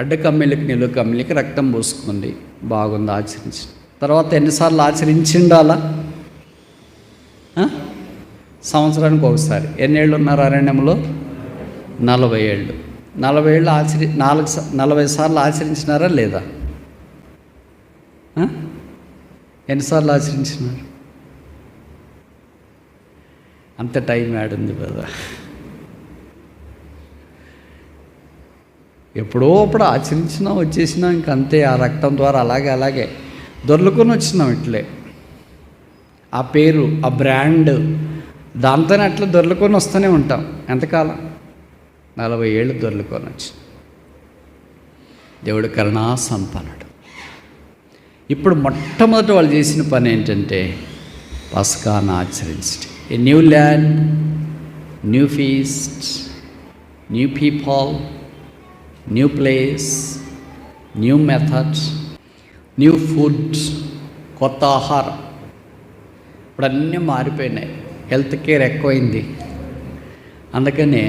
అడ్డకమ్మిలికి నిలువు కమ్మిలికి రక్తం పోసుకుంది. బాగుంది, ఆచరించి. తర్వాత ఎన్నిసార్లు ఆచరించిండాలా? సంవత్సరానికి ఒకసారి. ఎన్నేళ్ళు ఉన్నారు అరణ్యంలో? 40 ఏళ్ళు. 40 ఏళ్ళు 40 సార్లు ఆచరించినారా లేదా? ఎన్నిసార్లు ఆచరించినారు? అంత టైం యాడుంది కదా. ఎప్పుడో అప్పుడు ఆచరించినా వచ్చేసినా ఇంకంతే. ఆ రక్తం ద్వారా అలాగే దొర్లుకొని వచ్చినాం. ఇట్లే ఆ పేరు, ఆ బ్రాండ్, దాంతోనే అట్లా దొర్లుకొని వస్తూనే ఉంటాం. ఎంతకాలం? 40 ఏళ్ళు దొర్లుకొని వచ్చి. దేవుడు కరుణా సంపన్నుడు. ఇప్పుడు మొట్టమొదటి వాళ్ళు చేసిన పని ఏంటంటే పస్కాను ఆచరించడం. A new land, new feast, new people, new place, new method, new food, కొత్త ఆహారం. ఇప్పుడు అన్నీ మారిపోయినాయి. హెల్త్ కేర్ ఎక్కువైంది. అందుకనే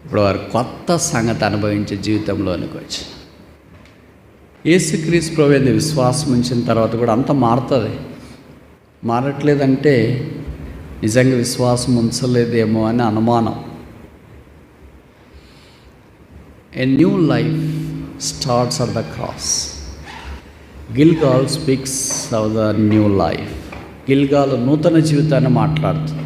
ఇప్పుడు వారు కొత్త సంగతి అనుభవించే జీవితంలోనికి వచ్చి యేసుక్రీస్తు ప్రభువుని విశ్వాసం ఉంచిన తర్వాత కూడా అంత మారుతుంది. మారట్లేదంటే నిజంగా విశ్వాసం ఉంచలేదేమో అని అనుమానం. A new life starts at the cross. గిల్గాల్ speaks of the new life. గిల్గాల్ నూతన జీవితాన్ని మాట్లాడుతుంది.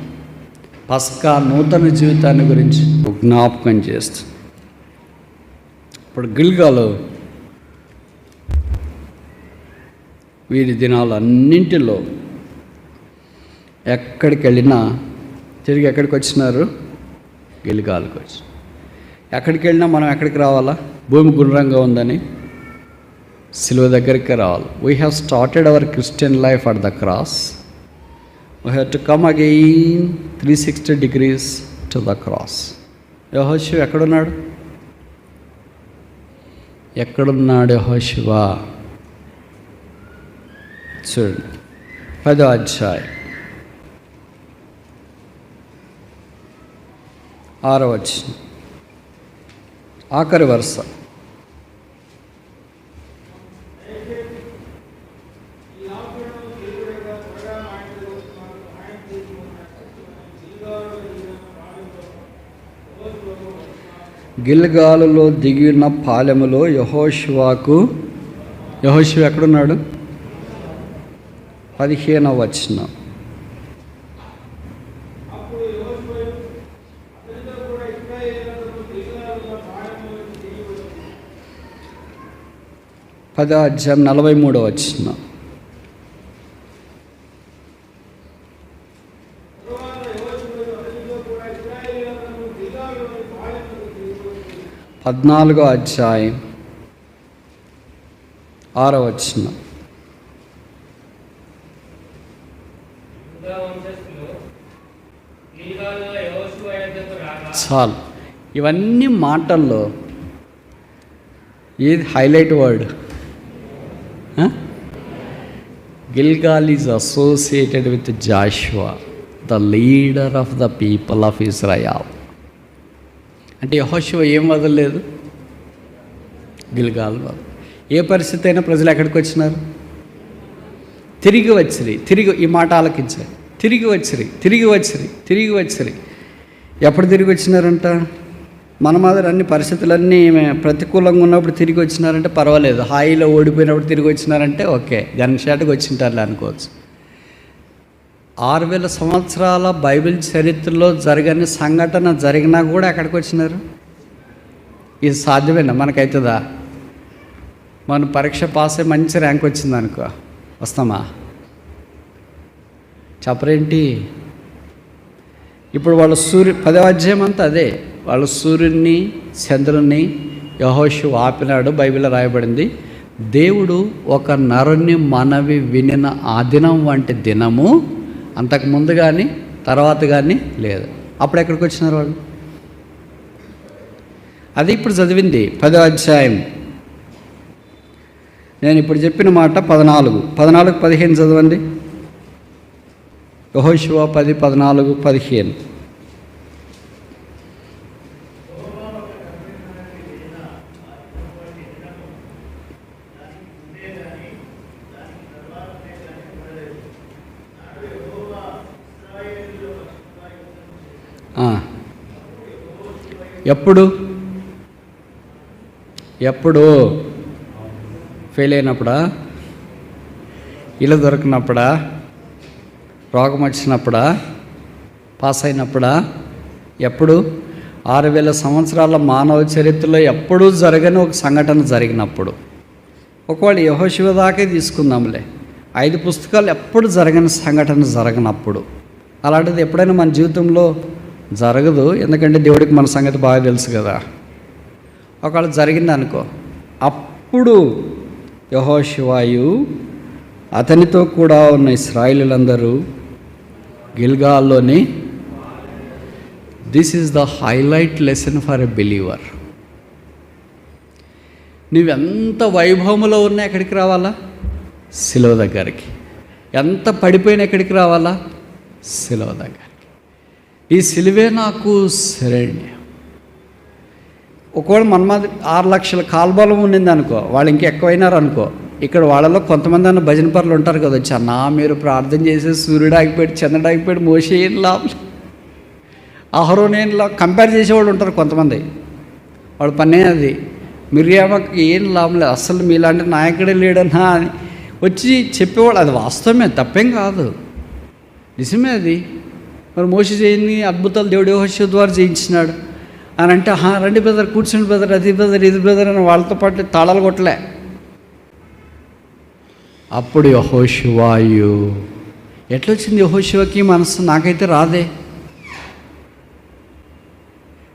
పస్కా నూతన జీవితాన్ని గురించి జ్ఞాపకం చేస్తుంది. ఇప్పుడు గిల్గాల్ వీరి దినాలు అన్నింటిలో ఎక్కడికి వెళ్ళినా తిరిగి ఎక్కడికి వచ్చినారు? గిల్గాల్కి వచ్చి. ఎక్కడికి వెళ్ళినా మనం ఎక్కడికి రావాలా? భూమి గుండ్రంగా ఉందని సిలువ దగ్గరికి రావాలి. We have started our Christian life at the cross. We have to come again 360 degrees to the cross. యెహోషువ ఎక్కడున్నాడు? ఎక్కడున్నాడు యెహోషువ? చూడండి 10వ అధ్యాయం 6వ వచనం ఆఖరి వరుస. గిల్గాలులో దిగిన పాలెములో యెహోషువ ఎక్కడున్నాడు? 15వ వచనం. పదో అధ్యాయం 43వ వచనం. పద్నాలుగో అధ్యాయం 6వ వచనం. చాలు. ఇవన్నీ మాటల్లో ఏది highlight word? Gilgal is associated with Joshua, the leader of the people of Israel. అంటే యెహోషువ ఏం వదలలేదు? గిల్గాల్ వదల. ఏ పరిస్థితి అయినా ప్రజలు ఎక్కడికి వచ్చినారు? తిరిగి వచ్చిరి. ఈ మాట ఆలకించారు. తిరిగి వచ్చిరి. ఎప్పుడు తిరిగి వచ్చినారంట? మన మాదిరి అన్ని పరిస్థితులన్నీ ప్రతికూలంగా ఉన్నప్పుడు తిరిగి వచ్చినారంటే పర్వాలేదు. హాయిలో ఓడిపోయినప్పుడు తిరిగి వచ్చినారంటే ఓకే, గన్షాట్కి వచ్చింటారులే అనుకోవచ్చు. 6000 సంవత్సరాల బైబిల్ చరిత్రలో జరగని సంఘటన జరిగినా కూడా ఎక్కడికి వచ్చినారు? ఇది సాధ్యమేనా? మనకైతుందా? మన పరీక్ష పాస్ అయ్యి మంచి ర్యాంక్ వచ్చింది అనుకో, వస్తామా? చెప్పరేంటి? ఇప్పుడు వాళ్ళు 10వ అధ్యాయం అంతా అదే. వాళ్ళు సూర్యుడిని చంద్రుని యెహోషువ ఆపినాడు. బైబిల్లో రాయబడింది, దేవుడు ఒక నరుని మనవి వినిన ఆ దినం వంటి దినము అంతకుముందు కానీ తర్వాత కానీ లేదు. అప్పుడు ఎక్కడికి వచ్చినారు వాళ్ళు? అది ఇప్పుడు చదివింది 10వ అధ్యాయం. నేను ఇప్పుడు చెప్పిన మాట 14-15 చదవండి. యెహోషువ 10:14-15. ఎప్పుడు ఫెయిల్ అయినప్పుడా? ఇల్లు దొరికినప్పుడా? రోగం వచ్చినప్పుడా? పాస్ అయినప్పుడా? ఎప్పుడు? 6000 సంవత్సరాల మానవ చరిత్రలో ఎప్పుడూ జరగని ఒక సంఘటన జరిగినప్పుడు. ఒకవేళ యెహోషువ దాకే తీసుకుందాంలే, 5 పుస్తకాలు ఎప్పుడు జరగని సంఘటన జరగనప్పుడు. అలాంటిది ఎప్పుడైనా మన జీవితంలో జరగదు, ఎందుకంటే దేవుడికి మన సంగతి బాగా తెలుసు కదా. ఒకవేళ జరిగింది అనుకో, అప్పుడు యెహోషువయు అతనితో కూడా ఉన్న ఇశ్రాయేలీయులందరూ గిల్గాల్లోని. This is the highlight lesson for a believer. నువ్వెంత వైభవములో ఉన్నా ఎక్కడికి రావాలా? సిలువ దగ్గరికి. ఎంత పడిపోయినా ఎక్కడికి రావాలా? సిలువ దగ్గరికి. ఈ సిలువే నాకు శరణ్యం. ఒకవేళ మన మాది 6 లక్షల కాల్బలం ఉండింది అనుకో, వాళ్ళు ఇంకా ఎక్కువైనారు అనుకో, ఇక్కడ వాళ్ళలో కొంతమంది అన్న భజన పరులు ఉంటారు కదా, వచ్చి అన్నా మీరు ప్రార్థన చేసే సూర్యుడు ఆగిపోయాడు, చంద్రుడు ఆగిపోయాడు, మోషే ఏం లాభం, అహరోన్ ఏం లాభం, కంపేర్ చేసేవాళ్ళు ఉంటారు కొంతమంది. వాడు పనే అది. మిర్యామకి ఏం లాభం లేదు, అస్సలు మీలాంటి నాయకుడే లేడన్నా అని వచ్చి చెప్పేవాళ్ళు. అది వాస్తవమే, తప్పేం కాదు, నిజమే అది. మరి మోషే చేయని అద్భుతాలు దేవుడు యెహోషువ ద్వారా చేయించినాడు అని అంటే, రండి బ్రదర్, కూర్చోండి బ్రదర్, అది బ్రదర్, ఇది బ్రదర్ అని వాళ్ళతో పాటు తాళాలు కొట్టలే. అప్పుడు యెహోషువాయు ఎట్లొచ్చింది యెహోషువకి మనసు? నాకైతే రాదే.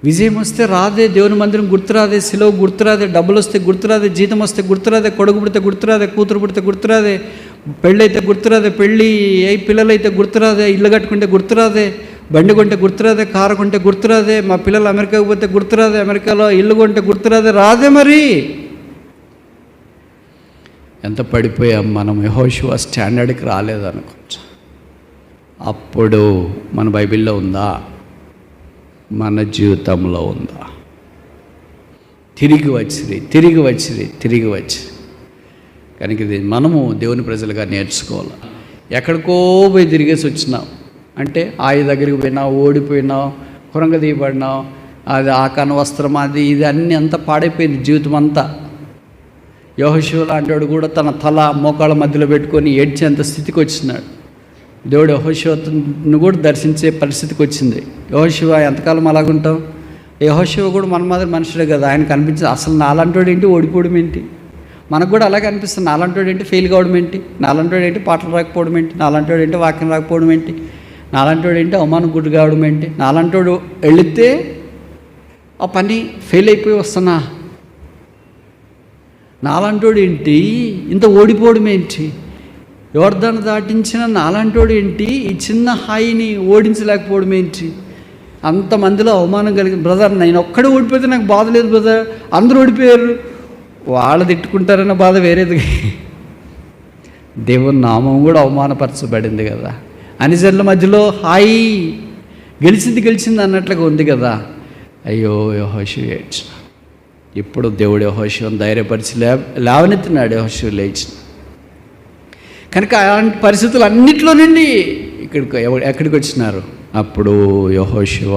విజయం వస్తే రాదే, దేవుని మందిరం గుర్తురాదే, సిలువ గుర్తురాదే, డబ్బులు వస్తే గుర్తురాదే, జీతం వస్తే గుర్తురాదే, కొడుకు పుడితే గుర్తురాదే, కూతురు పుడితే గుర్తురాదే, పెళ్ళైతే గుర్తురాదే, పెళ్ళి అయి పిల్లలైతే గుర్తురాదే, ఇల్లు కట్టుకుంటే గుర్తురాదే, బండి కొంటే గుర్తురాదే, కారు కొంటే గుర్తురాదే, మా పిల్లలు అమెరికాకు పోతే గుర్తురాదే, అమెరికాలో ఇల్లు కొంటే గుర్తురాదే, రాదే. మరి ఎంత పడిపోయాం మనం, యెహోషువ స్టాండర్డ్కి రాలేదనుకుంటా. అప్పుడు మన బైబిల్లో ఉందా? మన జీవితంలో ఉందా? తిరిగి వచ్చి కనుక ఇది మనము దేవుని ప్రజలుగా నేర్చుకోవాలి. ఎక్కడికో పోయి తిరిగేసి వచ్చినావు అంటే, ఆయ దగ్గరికి పోయినావు, ఓడిపోయినావు, కురంగ తీయబడినావు, అది ఆకాన వస్త్రం, అది ఇది అన్నీ అంతా పాడైపోయింది జీవితం అంతా. యెహోషువ లాంటివాడు కూడా తన తల మోకాళ్ళ మధ్యలో పెట్టుకొని ఏడ్చేంత స్థితికి వచ్చినాడు. దేవుడు యెహోషువను కూడా దర్శించే పరిస్థితికి వచ్చింది. యెహోషువ ఎంతకాలం అలాగుంటాం? యెహోషువ కూడా మన మాదిరి మనుషుడే కదా. ఆయన కనిపించింది, అసలు నాలంటోడు ఏంటి, ఓడిపోవడం ఏంటి? మనకు కూడా అలాగే అనిపిస్తుంది. నాలంటోడు ఏంటి, ఫెయిల్ కావడం ఏంటి? నాలంటోడు ఏంటి, పాటలు రాకపోవడం ఏంటి? నాలంటోడు ఏంటి, వాక్యం రాకపోవడం ఏంటి? నాలంటోడు ఏంటి, అవమానం గుడ్డు కావడం ఏంటి? నాలంటోడు వెళితే ఆ పని ఫెయిల్ అయిపోయి వస్తున్నా, నాలంటోడు ఏంటి, ఇంత ఓడిపోవడం ఏంటి? యోర్దాను దాటించిన నాలంటోడు ఏంటి, ఈ చిన్న హాయిని ఓడించలేకపోవడం ఏంటి? అంతమందిలో అవమానం కలిగి, బ్రదర్ నేను ఒక్కడే ఓడిపోతే నాకు బాధ లేదు బ్రదర్, అందరూ ఓడిపోయారు, వాళ్ళు తిట్టుకుంటారన్న బాధ వేరేది. దేవుని నామం కూడా అవమానపరచబడింది కదా. అనిజర్ల మధ్యలో హాయి, గెలిచింది అన్నట్లుగా ఉంది కదా. అయ్యో యెహోషువ ఏడ్చిన. ఇప్పుడు దేవుడు యెహోషువను ధైర్యపరిచి లేవనెత్తినాడు. యెహోషువ లేచిన కనుక అలాంటి పరిస్థితులు అన్నిట్లో నుండి ఎక్కడికి వచ్చినారు? అప్పుడు యెహోషువ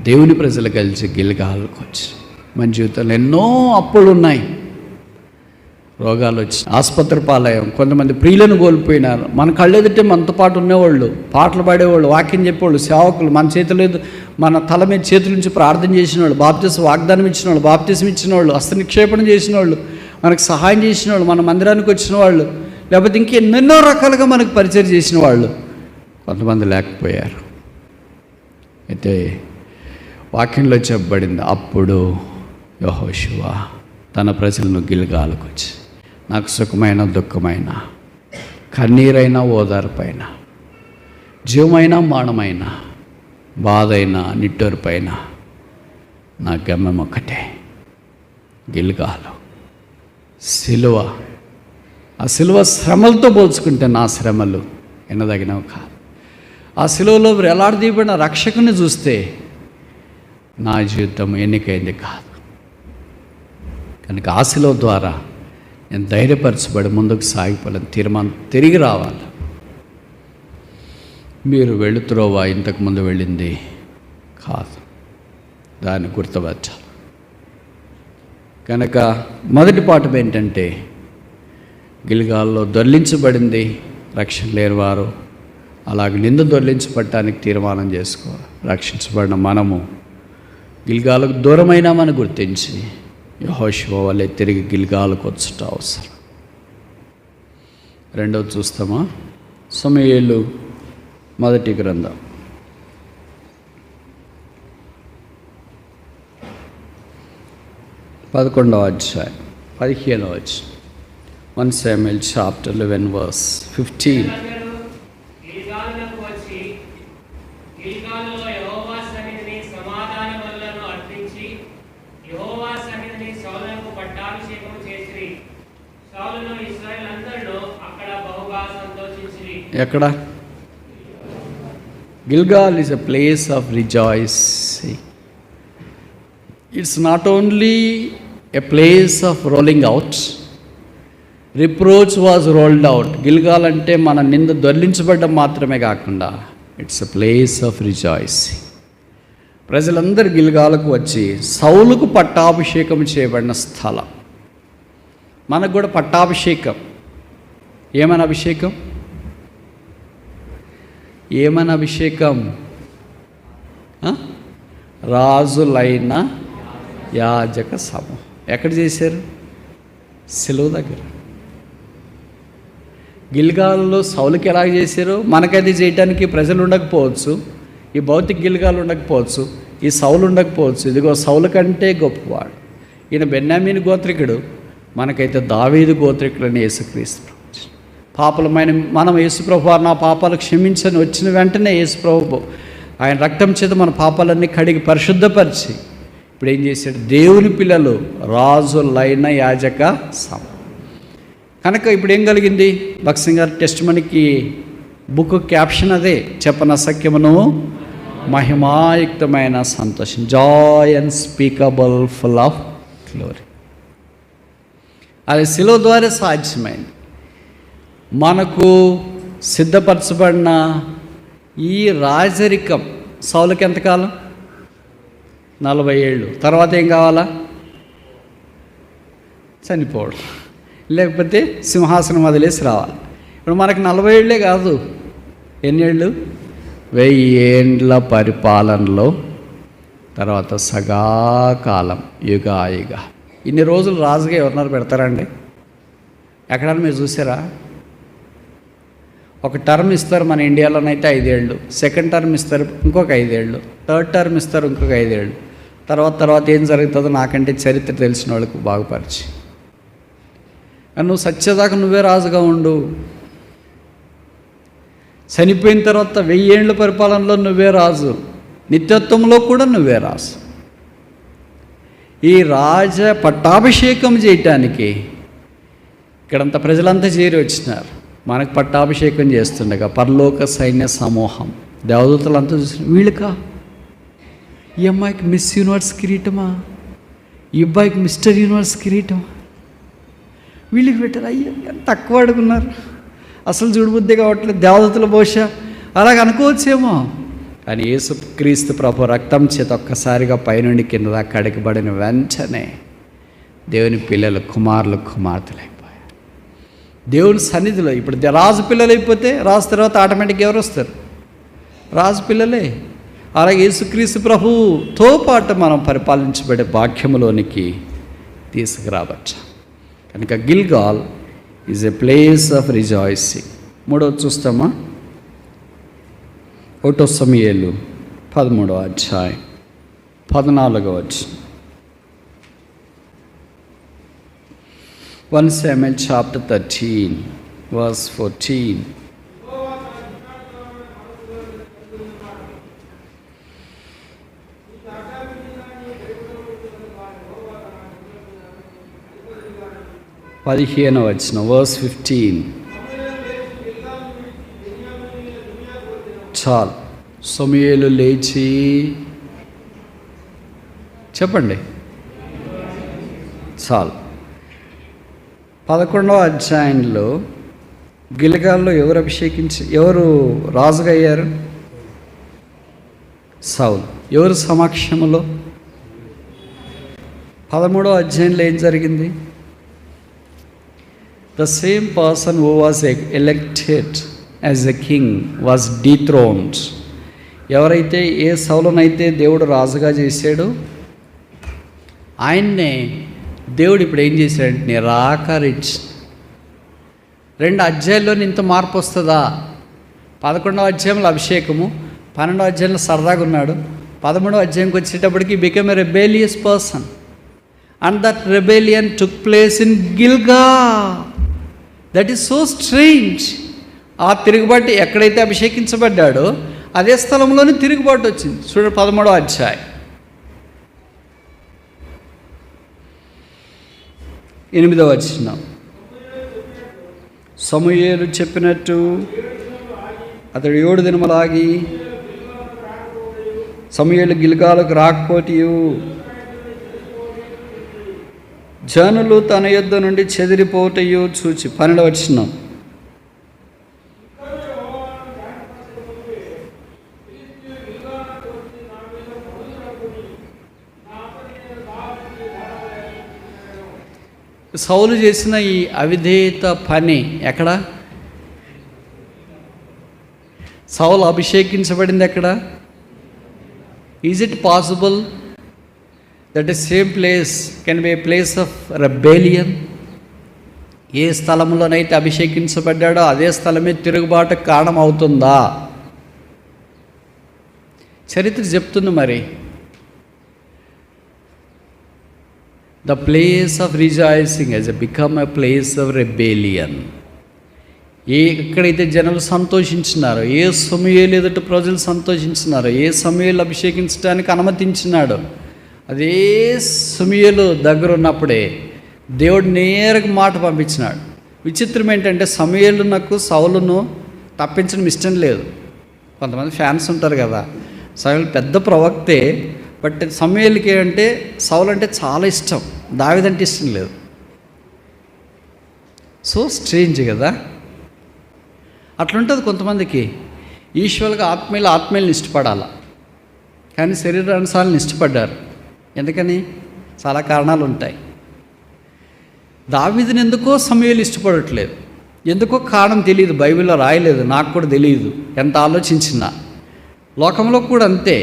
దేవుని ప్రజలు కలిసి గిల్గాలుకు వచ్చి, మన జీవితంలో ఎన్నో అప్పులు ఉన్నాయి, రోగాలు వచ్చి ఆసుపత్రి పాలయం, కొంతమంది ప్రియులను కోల్పోయినారు. మన కళ్ళెదుటే మనతో పాటు ఉండేవాళ్ళు, పాటలు పాడేవాళ్ళు, వాక్యం చెప్పేవాళ్ళు, సేవకులు, మన చేతులు మన తల మీద చేతుల నుంచి ప్రార్థన చేసిన వాళ్ళు, బాప్తిసం వాగ్దానం ఇచ్చిన వాళ్ళు, బాప్తిసం ఇచ్చిన వాళ్ళు, హస్త నిక్షేపణ చేసిన వాళ్ళు, మనకు సహాయం చేసిన వాళ్ళు, మన మందిరానికి వచ్చిన వాళ్ళు, లేకపోతే ఇంకెన్నెన్నో రకాలుగా మనకు పరిచయం చేసిన వాళ్ళు కొంతమంది లేకపోయారు. అయితే వాక్యంలో చెప్పబడింది, అప్పుడు యెహోషువ తన ప్రజలను గిల్గాలకు వచ్చి, నాకు సుఖమైన దుఃఖమైన, కన్నీరైనా ఓదార్పైన, జీవమైన మానమైన, బాధైన నిట్టూర్పైన నా గమ్యం ఒక్కటే, గిల్గాలు, సిలువ. ఆ సిలువ శ్రమలతో పోల్చుకుంటే నా శ్రమలు ఎనదగినవి కాదు. ఆ సిలువలో వేలాడదీయబడిన రక్షకుని చూస్తే నా జీవితం ఎన్నికైంది కాదు. కనుక ఆ సిలువ ద్వారా నేను ధైర్యపరచబడి ముందుకు సాగిపోవాలని తీర్మానం, తిరిగి రావాలి. మీరు వెళుతురోవా ఇంతకుముందు వెళ్ళింది కాదు, దాన్ని గుర్తుపరచాలి. కనుక మొదటి పాఠం ఏంటంటే, గిల్గాల్లో దొర్లించబడింది రక్షణ లేని వారు, అలాగే నింద దొర్లించబడటానికి తీర్మానం చేసుకోవాలి. రక్షించబడిన మనము గిల్గాలకు దూరమైనామని గుర్తించి యెహోషువ వలె తిరిగి గిల్గాలకు వచ్చుట అవసరం. రెండవది చూస్తామా? సమూయేలు మొదటి గ్రంథం 11వ అధ్యాయం 15వ వచనం. 1 Samuel chapter 11 verse 15. ఎక్కడ? Gilgal is a place of rejoicing. It's not only a place of rolling out. Reproach was rolled out. గిల్గాల్ అంటే మన నింద దొర్లించబడ్డం మాత్రమే కాకుండా it's a place of rejoicing. ప్రజలందరూ గిల్గాలకు వచ్చి సౌలుకు పట్టాభిషేకం చేయబడిన స్థలం. మనకు కూడా పట్టాభిషేకం ఏమని అభిషేకం? ఏమని అభిషేకం? రాజులైన యాజక సమూహం. ఎక్కడ చేశారు? సిలువ దగ్గర. గిల్గాల్లో సౌలుకి ఎలాగ చేశారు? మనకది చేయటానికి ప్రజలు ఉండకపోవచ్చు, ఈ భౌతిక గిల్గాలు ఉండకపోవచ్చు, ఈ సౌలు ఉండకపోవచ్చు. ఇదిగో సౌలు కంటే గొప్పవాడు. ఈయన బెన్యామీను గోత్రికుడు, మనకైతే దావీదు గోత్రికులని యేసుక్రీస్తు. పాపలమైన మనం యేసుప్రభు నా పాపాలు క్షమించని వచ్చిన వెంటనే యేసుప్రభు ఆయన రక్తం చేత మన పాపాలన్నీ కడిగి పరిశుద్ధపరిచి ఇప్పుడు ఏం చేశాడు? దేవుని పిల్లలు రాజులైన యాజక సమూహం. కనుక ఇప్పుడు ఏం కలిగింది? భక్సింగ్ గారి టెస్ట్ మనకి బుక్ క్యాప్షన్ అదే, చెప్పన సఖ్యమును మహిమాయుక్తమైన సంతోషం, joy unspeakable full of glory. అది శిలువ ద్వారా సాధ్యమైంది. మనకు సిద్ధపరచబడిన ఈ రాజరికం సౌలుకి ఎంతకాలం? 40 ఏళ్ళు. తర్వాత ఏం కావాలా? చనిపోవడం, లేకపోతే సింహాసనం వదిలేసి రావాలి. ఇప్పుడు మనకు 40 ఏళ్ళే కాదు, ఎన్ని ఏళ్ళు? 1000 ఏండ్ల పరిపాలనలో తర్వాత సగాకాలం, యుగాయుగ. ఇన్ని రోజులు రాజుగా ఎవరినారు పెడతారండి? ఎక్కడన్నా మీరు చూసారా? ఒక టర్మ్ ఇస్తారు మన ఇండియాలోనైతే 5 ఏళ్ళు, సెకండ్ టర్మ్ ఇస్తారు ఇంకొక 5 ఏళ్ళు, థర్డ్ టర్మ్ ఇస్తారు ఇంకొక 5 ఏళ్ళు. తర్వాత ఏం జరుగుతుందో నాకంటే చరిత్ర తెలిసిన వాళ్ళకు బాగుపరిచి, నువ్వు సత్యదాకా నువ్వే రాజుగా ఉండు. చనిపోయిన తర్వాత 1000 ఏళ్ళ పరిపాలనలో నువ్వే రాజు, నిత్యత్వంలో కూడా నువ్వే రాజు. ఈ రాజ పట్టాభిషేకం చేయటానికి ఇక్కడంతా ప్రజలంతా చేరి వచ్చినారు. మనకు పట్టాభిషేకం చేస్తుండగా పరలోక సైన్య సమూహం దేవదూతలంతా చూసిన, వీళ్ళకా? ఈ అమ్మాయికి మిస్ యూనివర్స్ కిరీటమా, ఈ అబ్బాయికి మిస్టర్ యూనివర్స్ కిరీటమా, వీళ్ళకి పెట్టారు. అయ్యా ఎంత తక్కువ అడుగున్నారు, అసలు చూడబుద్ధి కావట్లేదు. దేవదూతల బహుశా అలాగ అనుకోవచ్చేమో, కానీ యేసుక్రీస్తు ప్రభు రక్తం చేత ఒక్కసారిగా పైనుండి కింద దాకా కడగబడిన వెంటనే దేవుని పిల్లలు, కుమారులు, కుమార్తెలు అయిపోయారు దేవుని సన్నిధిలో. ఇప్పుడు రాజు పిల్లలు అయిపోతే రాజు తర్వాత ఆటోమేటిక్గా ఎవరు వస్తారు? రాజు పిల్లలే. అలాగే యేసుక్రీస్తు ప్రభుతో పాటు మనం పరిపాలించబడే భాగ్యములోనికి తీసుకురావచ్చు. కనుక గిల్గాల్ is a place of rejoicing. మూడవది చూస్తామా? 1 సమూయేలు 13వ అధ్యాయం 14వ వచనం. 1 Samuel chapter 13 verse 14. పదిహేనవ వచనం, verse 15. చాలు. సమూయేలు లేచి చెప్పండి. చాలు. 11వ అధ్యాయంలో గిల్గాల్లో ఎవరు రాజుగా అయ్యారు? సౌలు. ఎవరు సమక్షంలో? 13వ అధ్యాయంలో ఏం జరిగింది? The same person who was elected as a king was dethroned. ఎవరైతే ఏ సౌలునైతే దేవుడు రాజుగా చేశాడో ఆయన్నే దేవుడు ఇప్పుడు ఏం చేశాడంటే నిరాకరించి. 2 అధ్యాయాల్లో ఇంత మార్పు వస్తుందా? 11వ అధ్యాయంలో అభిషేకము, 12వ అధ్యాయంలో సరదాగా ఉన్నాడు, 13వ అధ్యాయంకి వచ్చేటప్పటికి become a rebellious person. And that rebellion took place in Gilgal. That is so strange. ఆ తిరుగుబాటు ఎక్కడైతే అభిషేకించబడ్డాడో అదే స్థలంలోనే తిరుగుబాటు వచ్చింది. చూడండి 13వ అధ్యాయం 8వ వచనం. సమూయేలు చెప్పినట్టు అతడు 7 దినములాగి సమూయేలు గిల్గాలకు రాకపోతియు జనులు తన యొద్ద నుండి చెదిరిపోటయు చూచి. 12వ వచనం. సౌలు చేసిన ఈ అవిధేయత పని ఎక్కడ? సౌలు అభిషేకించబడింది ఎక్కడ? Is it possible that a same place can be a place of rebellion? ఏ స్థలంలోనైతే అభిషేకించబడ్డాడో అదే స్థలమే తిరుగుబాటుకు కారణం అవుతుందా? చరిత్ర చెప్తుంది మరి. The place of rejoicing has become a place of rebellion. ఎక్కడైతే జనులు సంతోషించినారో, ఏ సమూయేలు ఎదుట ప్రజలు సంతోషించినారో, ఏ సమూయేలు అభిషేకించడానికి అనుమతించినాడో, అదే సమూయేలు దగ్గర ఉన్నప్పుడే దేవుడు నేరుగా మాట పంపించినాడు. విచిత్రం ఏంటంటే సమూయేలునకు సౌలును తప్పించడం ఇష్టం లేదు. కొంతమంది ఫ్యాన్స్ ఉంటారు కదా, సౌలు పెద్ద ప్రవక్తే, బట్ సమూయేలుకి అంటే సౌలు అంటే చాలా ఇష్టం, దావీదంటే ఇష్టం లేదు. స్ట్రేంజ్ కదా. అట్లుంటుంది కొంతమందికి. ఈశ్వరుగా ఆత్మీయులను ఇష్టపడాల, కానీ శరీరానుసారాలను ఇష్టపడ్డారు. ఎందుకని? చాలా కారణాలు ఉంటాయి. దావీదుని ఎందుకో సమూయేలు ఇష్టపడట్లేదు, ఎందుకో కారణం తెలియదు, బైబిల్లో రాయలేదు, నాకు కూడా తెలియదు ఎంత ఆలోచించినా. లోకంలో కూడా అంతే.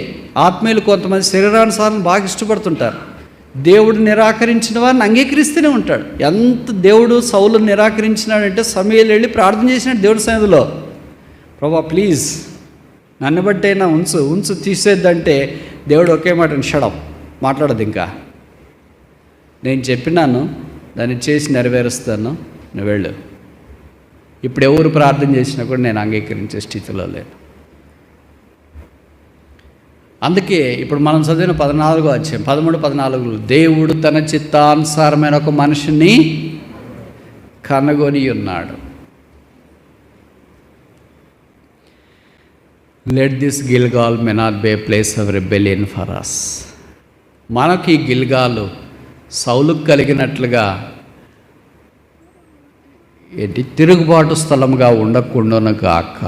ఆత్మీయులు కొంతమంది శరీరానుసారం బాగా ఇష్టపడుతుంటారు. దేవుడు నిరాకరించిన వారిని అంగీకరిస్తూనే ఉంటాడు. ఎంత దేవుడు సౌలు నిరాకరించినాడంటే సమూయేలు వెళ్ళి ప్రార్థన చేసినాడు దేవుడి సన్నిధిలో, ప్రభా ప్లీజ్ నన్ను బట్టైనా ఉంచు తీసేద్దంటే దేవుడు ఒకే మాట షడప్, మాట్లాడదు. ఇంకా నేను చెప్పినాను, దాన్ని చేసి నెరవేరుస్తాను, నువ్వు వెళ్ళు. ఇప్పుడు ఎవరు ప్రార్థన చేసినా కూడా నేను అంగీకరించే స్థితిలో లేను. అందుకే ఇప్పుడు మనం చదివిన 14వ అధ్యాయం 13-14 దేవుడు తన చిత్తానుసారమైన ఒక మనిషిని కనుగొని ఉన్నాడు. Let this Gilgal may not be a place of rebellion for us. మనకి ఈ గిల్గాలు సౌలుకు కలిగినట్లుగా ఏంటి తిరుగుబాటు స్థలంగా ఉండకుండాను గాక.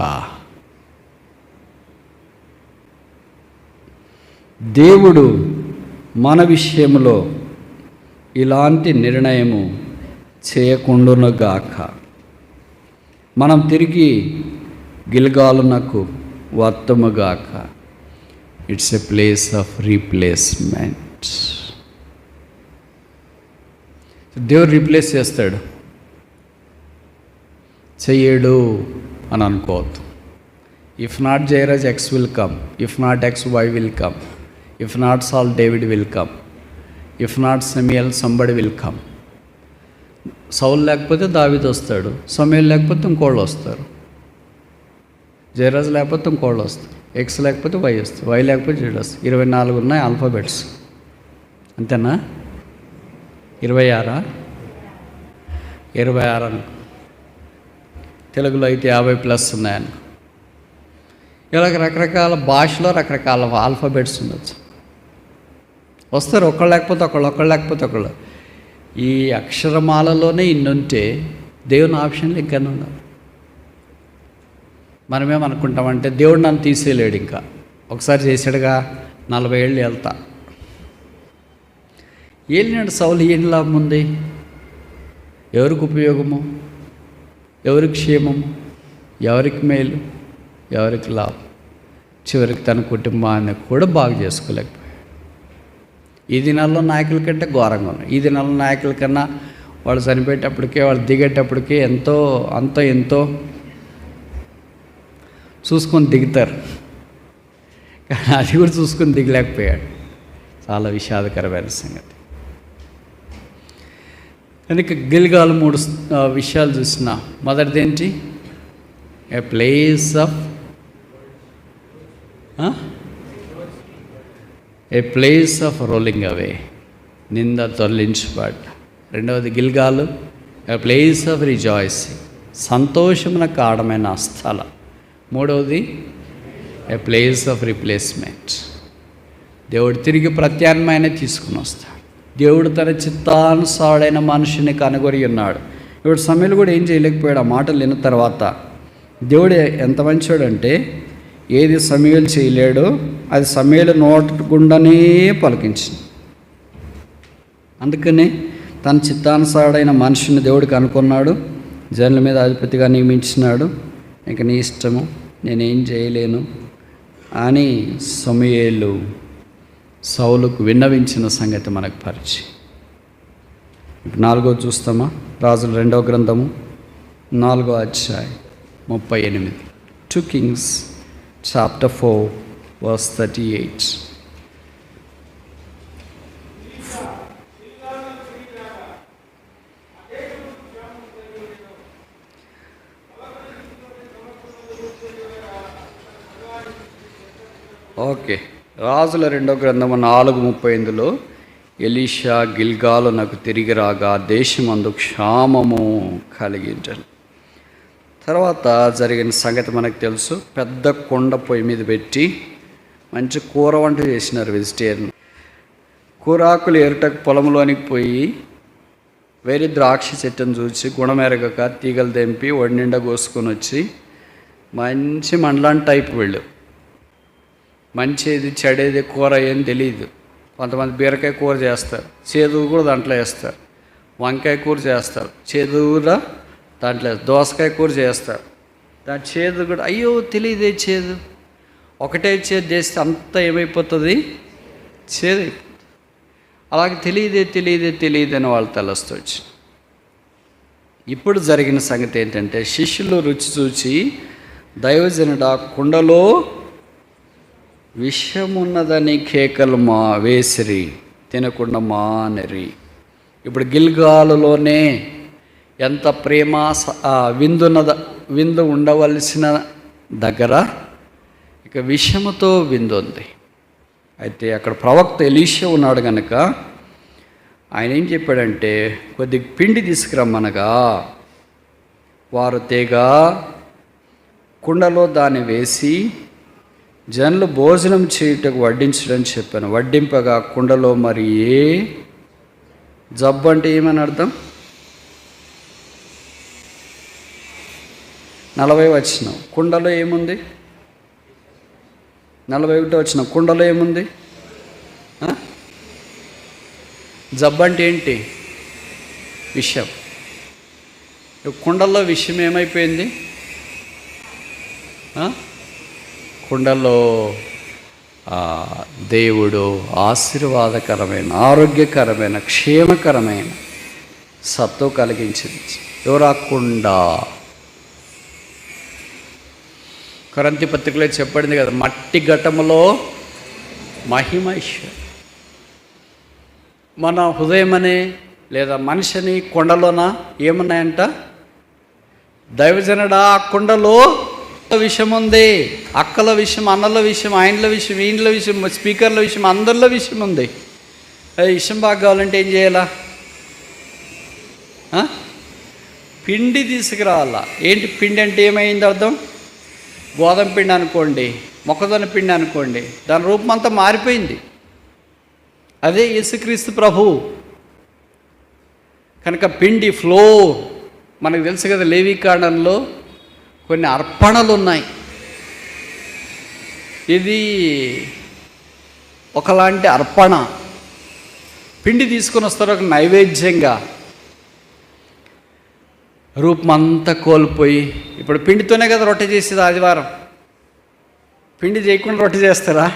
దేవుడు మన విషయంలో ఇలాంటి నిర్ణయము చేయకుండాను గాక. మనం తిరిగి గిల్గాలునకు వత్తముగాక. It's a place of replacement. దేవుడు రీప్లేస్ చేస్తాడు, చెయ్యడు అని అనుకోవద్దు. If not Jayaraj X will come, if not X Y will come, if not Saul David will come, if not Samuel somebody will come. సౌలు లేకపోతే దావీదు వస్తాడు, సమూయేల్ లేకపోతే ఇంకోళ్ళు వస్తారు, జయరాజు లేకపోతే ఇంకోళ్ళు వస్తారు, ఎక్స్ లేకపోతే వై వస్తారు, వై లేకపోతే జెడ్ వస్తారు. 24 ఉన్నాయి ఆల్ఫాబెట్స్, అంతేనా? 26 అనుకో. తెలుగులో అయితే 50+ ఉన్నాయనుకో. ఇలాగ రకరకాల భాషలో రకరకాల ఆల్ఫాబెట్స్ ఉండొచ్చు. వస్తారు ఒకళ్ళు లేకపోతే ఒకళ్ళు. ఈ అక్షరమాలలోనే ఇన్నుంటే దేవుని ఆప్షన్లు ఇంకా ఉండవు. మనమేమనుకుంటామంటే దేవుడు నన్ను తీసేయలేడు, ఇంకా ఒకసారి చేశాడుగా 40 ఏళ్ళు వెళ్తా. ఏలినాడు సౌలు, ఏం లాభం ఉంది? ఎవరికి ఉపయోగము? ఎవరికి క్షేమము? ఎవరికి మేలు? ఎవరికి లాభం? చివరికి తన కుటుంబాన్ని కూడా బాగు చేసుకోలేకపోయాడు. ఈ దినాల్లో నాయకుల కంటే ఘోరంగా ఉన్నాయి. ఈ దినాల్లో నాయకుల కన్నా వాళ్ళు చనిపోయేటప్పటికే, వాళ్ళు దిగేటప్పటికే ఎంతో చూసుకొని దిగుతారు, కానీ అది కూడా చూసుకొని దిగలేకపోయాడు. చాలా విషాదకరమైన సంగతి. కనుక గిల్గాలు 3 విషయాలు చూసిన. మొదటిది ఏంటి? ఏ ప్లేస్ ఆఫ్ రోలింగ్ అవే, నింద తొలగించబడ్డ. రెండవది గిల్గాలు ఏ ప్లేస్ ఆఫ్ రిజాయిసింగ్, సంతోషమున కారణమైన స్థలం. మూడవది ఏ ప్లేస్ ఆఫ్ రీప్లేస్మెంట్, దేవుడు తిరిగి ప్రత్యామ్నాయాన్ని తీసుకుని వస్తాడు. దేవుడు తన చిత్తానుసారుడైన మనిషిని కనుగొని ఉన్నాడు. ఇప్పుడు సమూయేలు కూడా ఏం చేయలేకపోయాడు. ఆ మాటలు విన్న తర్వాత దేవుడు ఎంత మంచోడంటే, ఏది సమూయేలు చేయలేడో అది సమూయేలు నోటి గుండానే పలికించింది. అందుకనే తన చిత్తానుసారుడైన మనిషిని దేవుడికి అనుకున్నాడు, జనుల మీద అధిపతిగా నియమించినాడు. ఇంక నీ ఇష్టము, నేనేం చేయలేను అని సమూయేలు సౌలుకు విన్నవించిన సంగతి మనకు పరిచయం. ఇప్పుడు 4వ చూస్తామా? రాజుల 2వ గ్రంథము 4వ అధ్యాయం 38. 2 Kings chapter 4 verse 38. ఓకే, రాజుల 2వ గ్రంథము 4:38లో ఎలీషా గిల్గాలునకు తిరిగి రాగా దేశమందు క్షామము కలిగించను. తర్వాత జరిగిన సంగతి మనకు తెలుసు. పెద్ద కొండ పొయ్యి మీద పెట్టి మంచి కూర వంట చేసినారు వెజిటేరియన్. కూరాకులు ఏరుటకు పొలంలోనికి పోయి వేరే ద్రాక్ష చెట్టును చూసి గుణమెరగక తీగలు తెంపి ఒడినిండా కోసుకొని వచ్చి మంచి మండలాంటి టైప్ వెళ్ళు. మంచిది చెడేది కూర ఏం తెలియదు. కొంతమంది బీరకాయ కూర చేస్తారు, చేదు కూడా దాంట్లో వేస్తారు. వంకాయ కూర చేస్తారు, చేదు కూడా దాంట్లో దోసకాయ కూర చేస్తారు. దాని చేదు కూడా అయ్యో తెలియదే చేదు. ఒకటే చేదు చేస్తే అంతా ఏమైపోతుంది? చేదు అయిపోతుంది. అలాగే తెలియదే అని వాళ్ళు తలస్తూ వచ్చి. ఇప్పుడు జరిగిన సంగతి ఏంటంటే శిష్యులు రుచి చూచి దైవజనుడా కుండలో విషమున్నదని కేకలు వేసిరి, తినకుండా మానరి. ఇప్పుడు గిల్గాలులోనే ఎంత ప్రేమ విందు ఉండవలసిన దగ్గర ఇక విషముతో విందు ఉంది. అయితే అక్కడ ప్రవక్త ఎలీషా ఉన్నాడు కనుక ఆయన ఏం చెప్పాడంటే కొద్ది పిండి తీసుకురమ్మనగా వారు తేగా కుండలో దాన్ని వేసి జనులు భోజనం చేయుటకు వడ్డించడం చెప్పాను. వడ్డింపగా కుండలో మరి ఏ జబ్బు అంటే ఏమని అర్థం? 40 వచనం కుండలో ఏముంది? 41 వచనం కుండలో ఏముంది? జబ్బు అంటే ఏంటి? విషం. కుండలో విషం ఏమైపోయింది? కుండలో దేవుడు ఆశీర్వాదకరమైన, ఆరోగ్యకరమైన, క్షేమకరమైన సత్తు కలిగించింది. ఎవరా కుండ? కొరింథీ పత్రికలో చెప్పబడింది కదా, మట్టి ఘటములో మహిమైశ్వర్. మన హృదయం అనే లేదా మనిషిని కొండలోన ఏమున్నాయంట? దైవజనుడా ఆ కుండలో విషయం ఉంది. అక్కల విషయం, అన్నల విషయం, ఆయనల విషయం, ఈయనల విషయం, స్పీకర్ల విషయం, అందరిలో విషయం ఉంది. అది విషయం బాగా కావాలంటే ఏం చేయాలా? పిండి తీసుకురావాలా. ఏంటి పిండి అంటే ఏమైంది అర్థం? గోధుమ పిండి అనుకోండి, మొక్కజొన్న పిండి అనుకోండి, దాని రూపం అంతా మారిపోయింది. అదే యేసుక్రీస్తు ప్రభువు కనుక పిండి ఫ్లో. మనకు తెలుసు కదా, లేవీకాండంలో కొన్ని అర్పణలు ఉన్నాయి. ఇది ఒకలాంటి అర్పణ. పిండి తీసుకొని వస్తారు ఒక నైవేద్యంగా. రూపమంతా కోల్పోయి, ఇప్పుడు పిండితోనే కదా రొట్టె చేసేది ఆదివారం. పిండి చేయకుండా రొట్టె చేస్తారా?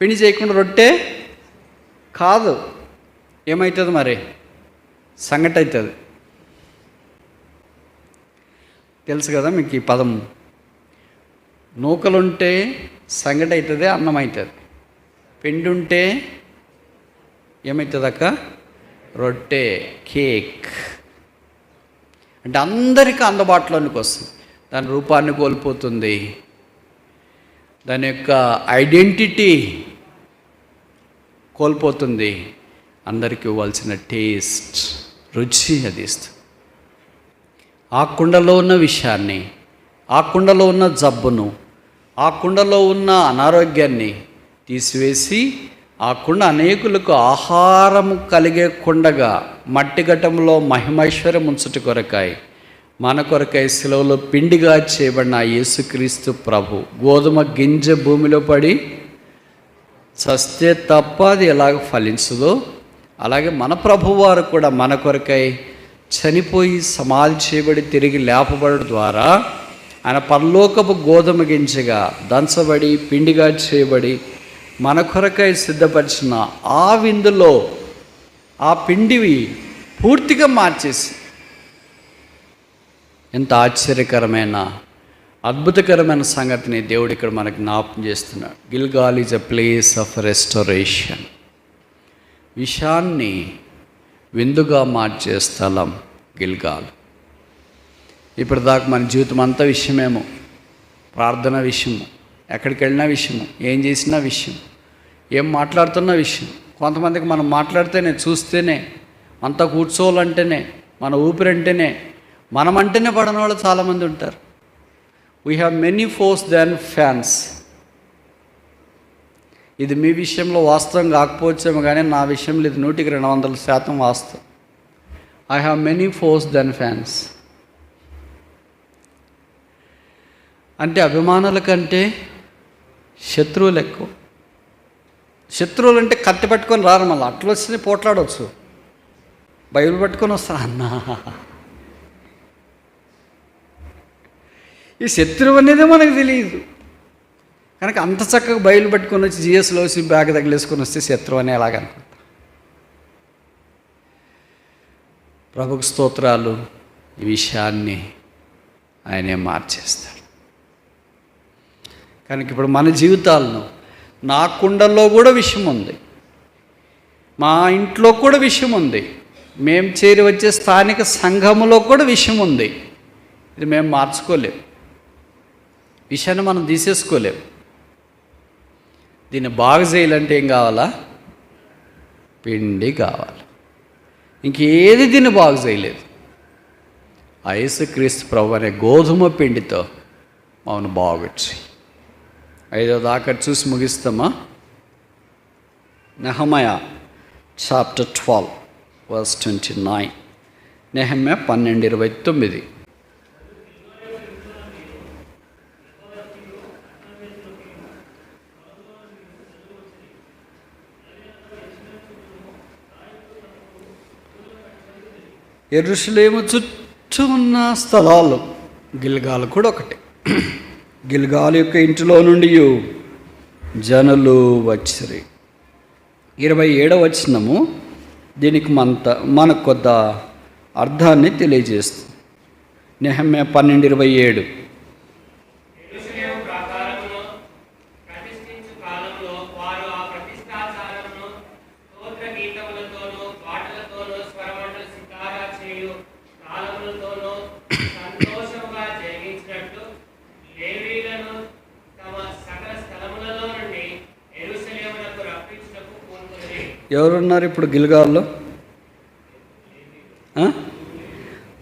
పిండి చేయకుండా రొట్టె కాదు. ఏమవుతుంది మరి? సంగటి అవుతుంది. తెలుసు కదా మీకు ఈ పదం. నూకలుంటే సంగటి అవుతుంది, అన్నం అవుతుంది. పిండి ఉంటే ఏమవుతుంది అక్క? రొట్టె, కేక్. అంటే అందరికీ అందుబాటులోనికి వస్తుంది. దాని రూపాన్ని కోల్పోతుంది, దాని యొక్క ఐడెంటిటీ కోల్పోతుంది. అందరికీ ఇవ్వాల్సిన టేస్ట్, రుచి అది ఇస్తుంది. ఆ కుండలో ఉన్న విషయాన్ని, ఆ కుండలో ఉన్న జబ్బును, ఆ కుండలో ఉన్న అనారోగ్యాన్ని తీసివేసి ఆ కుండ అనేకులకు ఆహారము కలిగే కుండగా మట్టి ఘటంలో మహిమైశ్వర్యం ఉంచుట కొరకాయి మన కొరకై శిలువలో పిండిగా చేయబడిన యేసుక్రీస్తు ప్రభు గోధుమ గింజ భూమిలో పడి చస్తే తప్ప అది ఎలాగ ఫలించదో అలాగే మన ప్రభువారు కూడా మన కొరకై చనిపోయి సమాధి చేయబడి తిరిగి లేపబడడం ద్వారా ఆయన పరలోకపు గోధుమ గింజగా దంచబడి పిండిగా చేయబడి మన కొరకై సిద్ధపరిచిన ఆ విందులో ఆ పిండివి పూర్తిగా మార్చేసి, ఎంత ఆశ్చర్యకరమైన అద్భుతకరమైన సంగతిని దేవుడు ఇక్కడ మనకు జ్ఞాపకం చేస్తున్నాడు. గిల్గాల్ is a place of restoration. విషాన్ని విందుగా మార్చే స్థలం గిల్గాల్. ఇప్పటిదాకా మన జీవితం అంతా విషయమేమో, ప్రార్థన విషయము, ఎక్కడికి వెళ్ళినా విషయము, ఏం చేసినా విషయం, ఏం మాట్లాడుతున్న విషయం. కొంతమందికి మనం మాట్లాడితేనే, చూస్తేనే, అంతా కూర్చోవాలంటేనే, మన ఊపిరంటేనే, మనమంటేనే పడని వాళ్ళు చాలామంది ఉంటారు. We have many force than fans. ఇది మీ విషయంలో వాస్తవం కాకపోవచ్చేమో, కానీ నా విషయంలో ఇది 100% వాస్తవం. I have many force than fans. అంటే అభిమానుల కంటే శత్రువులు ఎక్కువ. శత్రువులు అంటే కత్తి పట్టుకొని రారు, మళ్ళీ అట్లా వచ్చి పోట్లాడవచ్చు. బైబిల్ పట్టుకొని వస్తారు. అన్నా, ఈ శత్రువు అనేది మనకు తెలియదు కనుక అంత చక్కగా బైబిల్ పట్టుకొని వచ్చి జిఎస్లో వచ్చి బ్యాగ్ తగిలేసుకొని వస్తే శత్రువు అని ఎలాగనుకుంటా. ప్రభుకు స్తోత్రాలు. ఈ విషయాన్ని ఆయనే మార్చేస్తాడు. కనుక ఇప్పుడు మన జీవితాలను, నా కుండల్లో కూడా విషయం ఉంది, మా ఇంట్లో కూడా విషయం ఉంది, మేము చేరి వచ్చే స్థానిక సంఘములో కూడా విషయం ఉంది. ఇది మేము మార్చుకోలేము, విషయాన్ని మనం తీసేసుకోలేము. దీన్ని బాగు చేయాలంటే ఏం కావాలా? పిండి కావాలి. ఇంకేది దీన్ని బాగు చేయలేదు. ఆ యేసుక్రీస్తు ప్రభు అనే గోధుమ పిండితో మమ్మల్ని బాగుచ్చి 5వ దాకా చూసి ముగిస్తామా? నెహెమ్యా చాప్టర్ 12 verse 29. నెహెమ్యా 12:29. యెరూషలేము చుట్టూ ఉన్న స్థలాలు, గిల్గాల్ కూడా ఒకటి. గిల్గాల్ యొక్క ఇంటిలో నుండి జనులు వచ్చిరి. 27వ వచనము దీనికి మనకు కొంత అర్థాన్ని తెలియజేస్తుంది. నెహెమ్యా 12:27. ఎవరున్నారు ఇప్పుడు గిల్గాల్లో?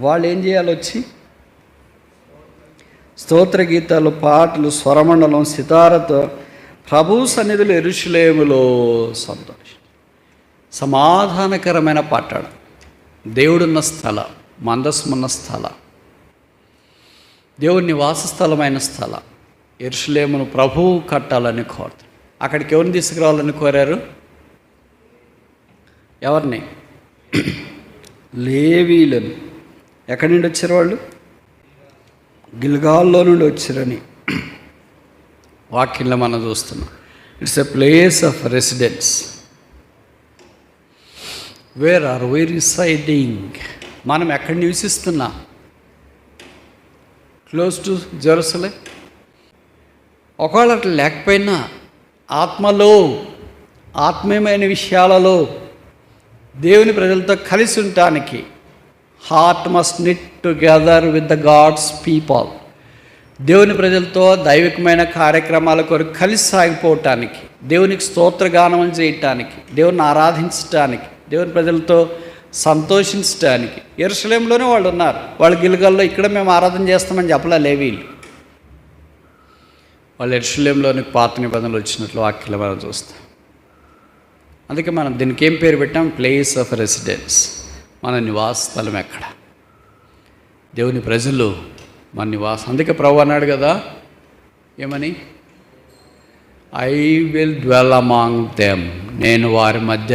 వాళ్ళు ఏం చేయాలి? వచ్చి స్తోత్ర గీతాలు, పాటలు, స్వరమండలం, సితారతో ప్రభు సన్నిధిలో యెరూషలేములో సంతోషం. సమాధానకరమైన పట్టణం, దేవుడున్న స్థలం, మందస్సున్న స్థలం, దేవుని నివాసస్థలమైన స్థలం యెరూషలేమును ప్రభువు కట్టాలని కోరుతాడు. అక్కడికి ఎవరిని తీసుకురావాలని కోరారు? ఎవరిని? లేవీలను. ఎక్కడి నుండి వచ్చారు వాళ్ళు? గిల్గాల్లో నుండి వచ్చారని వాక్యంలో మనం చూస్తున్నాం. It's a place of residence. Where are we residing? మనం ఎక్కడ నివసిస్తున్నాం? Close to Jerusalem. ఒకవేళ అట్లా లేకపోయినా ఆత్మలో, ఆత్మీయమైన విషయాలలో దేవుని ప్రజలతో కలిసి ఉండటానికి heart must knit together with the God's people. దేవుని ప్రజలతో దైవికమైన కార్యక్రమాల కొరకు కలిసి సాగిపోవటానికి, దేవునికి స్తోత్రగానం చేయటానికి, దేవుని ఆరాధించటానికి, దేవుని ప్రజలతో సంతోషించటానికి యెరూషలేములోనే వాళ్ళు ఉన్నారు. వాళ్ళు గిల్గాల్లో ఇక్కడ మేము ఆరాధన చేస్తామని చెప్పలే లేవీలు. వాళ్ళు యెరూషలేములోనికి పాత నిబంధనలు వచ్చినట్లు వాక్యంలో మనం చూస్తాం. అందుకే మనం దీనికి ఏం పేరు పెట్టాం? Place of residence. మన నివాస స్థలం ఎక్కడ? దేవుని ప్రజలు మన నివాసం. అందుకే ప్రభు అన్నాడు కదా, ఏమని? I will dwell among them. నేను వారి మధ్య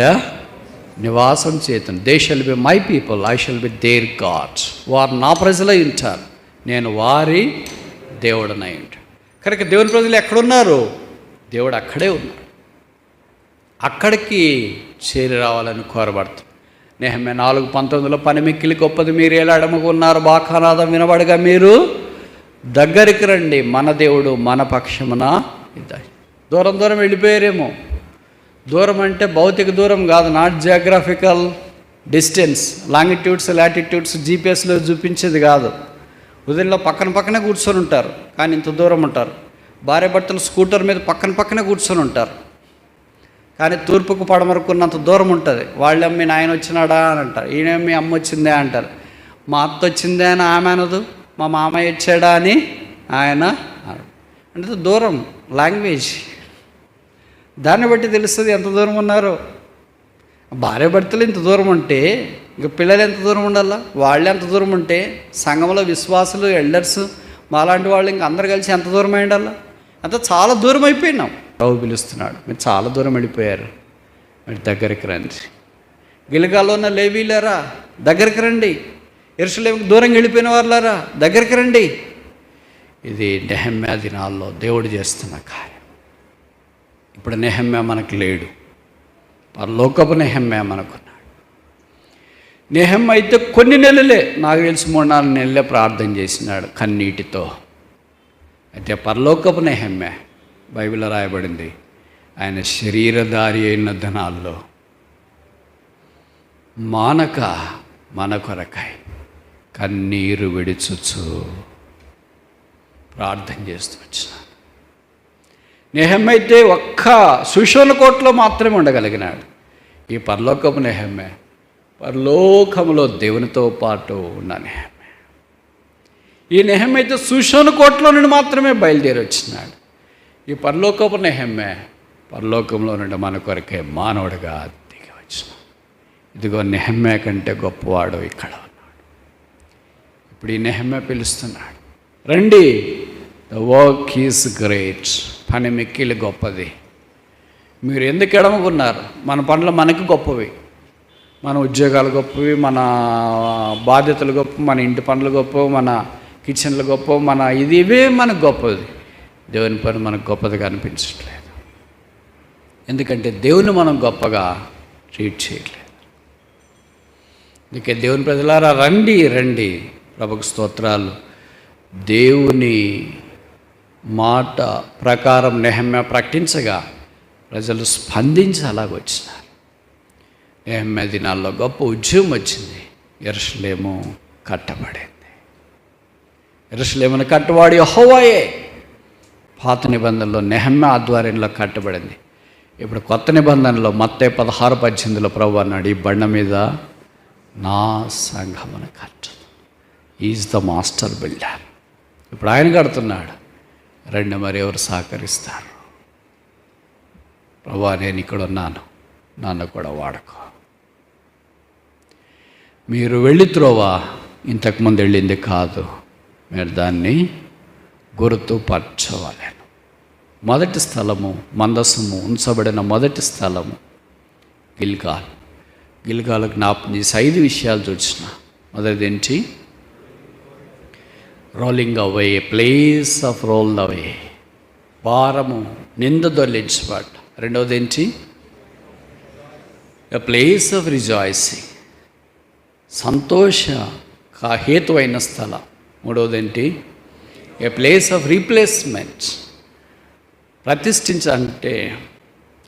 నివాసం చేతను. They shall be my people, I shall be their God. వారు నా ప్రజలై ఉంటారు, నేను వారి దేవుడనై ఉంటాడు. కనుక దేవుని ప్రజలు ఎక్కడున్నారు? దేవుడు అక్కడే ఉన్నాడు. అక్కడికి చేరి రావాలని కోరబడుతుంది. నెహెమ్యా 4:19 పని మిక్కిలి గొప్పది, మీరు ఏలాడముగా ఉన్నారు, బాకానాదం వినబడగా మీరు దగ్గరికి రండి, మన దేవుడు మన పక్షమున ఇద్దాయి. దూరం దూరం వెళ్ళిపోయారేమో. దూరం అంటే భౌతిక దూరం కాదు, not geographical distance, longitudes latitudes జీపీఎస్లో చూపించేది కాదు. ఉదయంలో పక్కనే కూర్చొని ఉంటారు, కానీ ఇంత దూరం ఉంటారు. భార్య భర్తలు స్కూటర్ మీద పక్కనే కూర్చొని ఉంటారు, కానీ తూర్పుకు పడమరుకున్నంత దూరం ఉంటుంది. వాళ్ళేమో మీ నాయన వచ్చినాడా అని అంటారు, ఈయన మీ అమ్మ వచ్చిందే అంటారు. మా అత్త వచ్చిందే అని ఆమె అనదు, మా మామయ్య వచ్చాడా అని ఆయన అంటే దూరం లాంగ్వేజ్. దాన్ని బట్టి తెలుస్తుంది ఎంత దూరం ఉన్నారో. భార్య భర్తలు ఇంత దూరం ఉంటే ఇంకా పిల్లలు ఎంత దూరం ఉండాలా? వాళ్ళు ఎంత దూరం ఉంటే సంఘంలో విశ్వాసులు ఎల్డర్స్ మాలాంటి వాళ్ళు ఇంకా అందరు కలిసి ఎంత దూరం అయి ఉండాలా? అంత చాలా దూరం అయిపోయినాం. ప్రభు పిలుస్తున్నాడు, మీరు చాలా దూరం వెళ్ళిపోయారు, మీరు దగ్గరికి రండి. గిల్గాల్లో ఉన్న లేవీలారా దగ్గరికి రండి, యెరూషలేముకు దూరంగా వెళ్ళిపోయిన వారులారా దగ్గరికి రండి. ఇది నెహెమ్యా దినాల్లో దేవుడు చేస్తున్న కార్యం. ఇప్పుడు నెహెమ్యా మనకు లేడు, పరలోకపు నెహెమ్యా మనకున్నాడు. నెహెమ్యా అయితే కొన్ని నెలలే, నాకు తెలిసి 3-4 నెలలే ప్రార్థన చేసినాడు కన్నీటితో. అయితే పరలోకపు నెహెమ్యా బైబిల్లో రాయబడింది, ఆయన శరీరధారి అయిన దినాల్లో మానక మన కొరకై కన్నీరు విడిచుచు ప్రార్థన చేస్తూ వచ్చినాడు. నెహెమ్యా అయితే ఒక్క సుషోను కోటలో మాత్రమే ఉండగలిగినాడు. ఈ పరలోకపు నెహెమ్యా పరలోకములో దేవునితో పాటు ఉన్న నెహెమ్యా. ఈ నెహెమ్యా అయితే సుషోను కోటలో నుండి మాత్రమే బయలుదేరి వచ్చినాడు. ఈ పరలోకపు నెహెమ్యా పరలోకంలో నుండి మన కొరకే మానవుడిగా దిగి వచ్చిన. ఇదిగో నెహెమ్యా కంటే గొప్పవాడు ఇక్కడ ఉన్నాడు. ఇప్పుడు ఈ నెహెమ్యా పిలుస్తున్నాడు, రండి, ద వర్క్ ఈజ్ గ్రేట్, పని మిక్కిలి గొప్పది. మీరు ఎందుకు ఎడమకున్నారు? మన పనులు మనకి గొప్పవి, మన ఉద్యోగాలు గొప్పవి, మన బాధ్యతలు గొప్ప, మన ఇంటి పనులు గొప్ప, మన కిచెన్లు గొప్ప, మన ఇవే మనకు గొప్పది. దేవుని పని మనకు గొప్పదిగా అనిపించట్లేదు, ఎందుకంటే దేవుని మనం గొప్పగా ట్రీట్ చేయట్లేదు. అందుకే దేవుని ప్రజలారా రండి రండి, ప్రభుకు స్తోత్రాలు. దేవుని మాట ప్రకారం నెహెమ్యా ప్రకటించగా ప్రజలు స్పందించి అలాగొచ్చినారు. నెహెమ్యా దినాల్లో గొప్ప ఉద్యమం వచ్చింది. యెరూషలేము కట్టబడింది. యెరూషలేమును కట్టవాడు యెహోవాయే. పాత నిబంధనలో నెహెమ్యా ఆధ్వర్యంలో కట్టబడింది. ఇప్పుడు కొత్త నిబంధనలో మత్తయి 16:18 ప్రభు అన్నాడు, ఈ బండ మీద నా సంఘమును కట్టు. Is the master builder. ఇప్పుడు ఆయన కడుతున్నాడు. రండి, మరి ఎవరు సహకరిస్తారు? ప్రభువా, నేను ఇక్కడ ఉన్నాను, నన్ను కూడా వాడుకో. మీరు వెళ్ళి త్రోవా ఇంతకుముందు వెళ్ళింది కాదు, మీరు దాన్ని గుర్తుపరచవలెను. మొదటి స్థలము, మందసము ఉంచబడిన మొదటి స్థలము గిల్గాల్. గిల్గాల్ జ్ఞాపకం చేసి 5 విషయాలు చూసిన. మొదటిది ఏంటి? Rolling away, place of roll away, భారము నింద దొల్లించబడ్డ. రెండవది ఏంటి? ఎ ప్లేస్ ఆఫ్ రిజాయిసింగ్, సంతోష హేతువైన స్థలం. మూడవది ఏంటి? ఏ ప్లేస్ ఆఫ్ రీప్లేస్మెంట్, ప్రతిష్ఠించాలంటే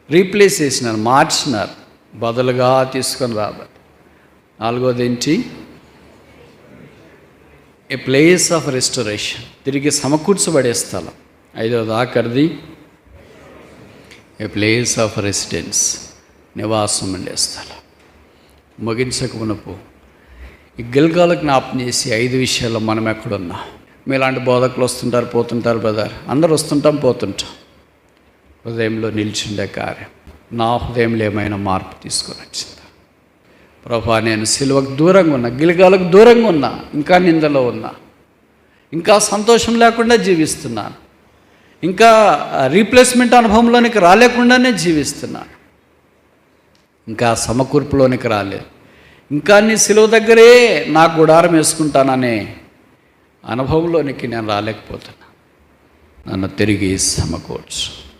రీప్లేస్ చేసినారు, మార్చినారు, బదులుగా తీసుకొని రాబట్టి. నాలుగవది ఏంటి? ఏ ప్లేస్ ఆఫ్ రెస్టరేషన్, తిరిగి సమకూర్చబడే స్థలం. ఐదవది ఆఖరిది ఏ ప్లేస్ ఆఫ్ రెసిడెన్స్, నివాసం ఉండే స్థలం. ముగించక మునుపు ఈ గిల్గాల్ జ్ఞాపకం చేసి 5 విషయాల్లో మనం ఎక్కడున్నాం. మీలాంటి బోధకులు వస్తుంటారు పోతుంటారు బ్రదర్, అందరూ వస్తుంటాం పోతుంటాం. హృదయంలో నిలిచిండే కార్యం, నా హృదయంలో ఏమైనా మార్పు తీసుకొని వచ్చిందా? ప్రభా, నేను సిలువకు దూరంగా ఉన్నా, గిల్గాలకు దూరంగా ఉన్నా, ఇంకా నిందలో ఉన్నా, ఇంకా సంతోషం లేకుండా జీవిస్తున్నాను, ఇంకా రీప్లేస్మెంట్ అనుభవంలోనికి రాలేకుండానే జీవిస్తున్నాను, ఇంకా సమకూర్పులోనికి రాలేదు, ఇంకా నీ సిలువ దగ్గరే నా గుడారం వేసుకుంటాననే అనుభవంలోనికి నేను రాలేకపోతున్నా. నన్ను తిరిగి సమకూర్చు.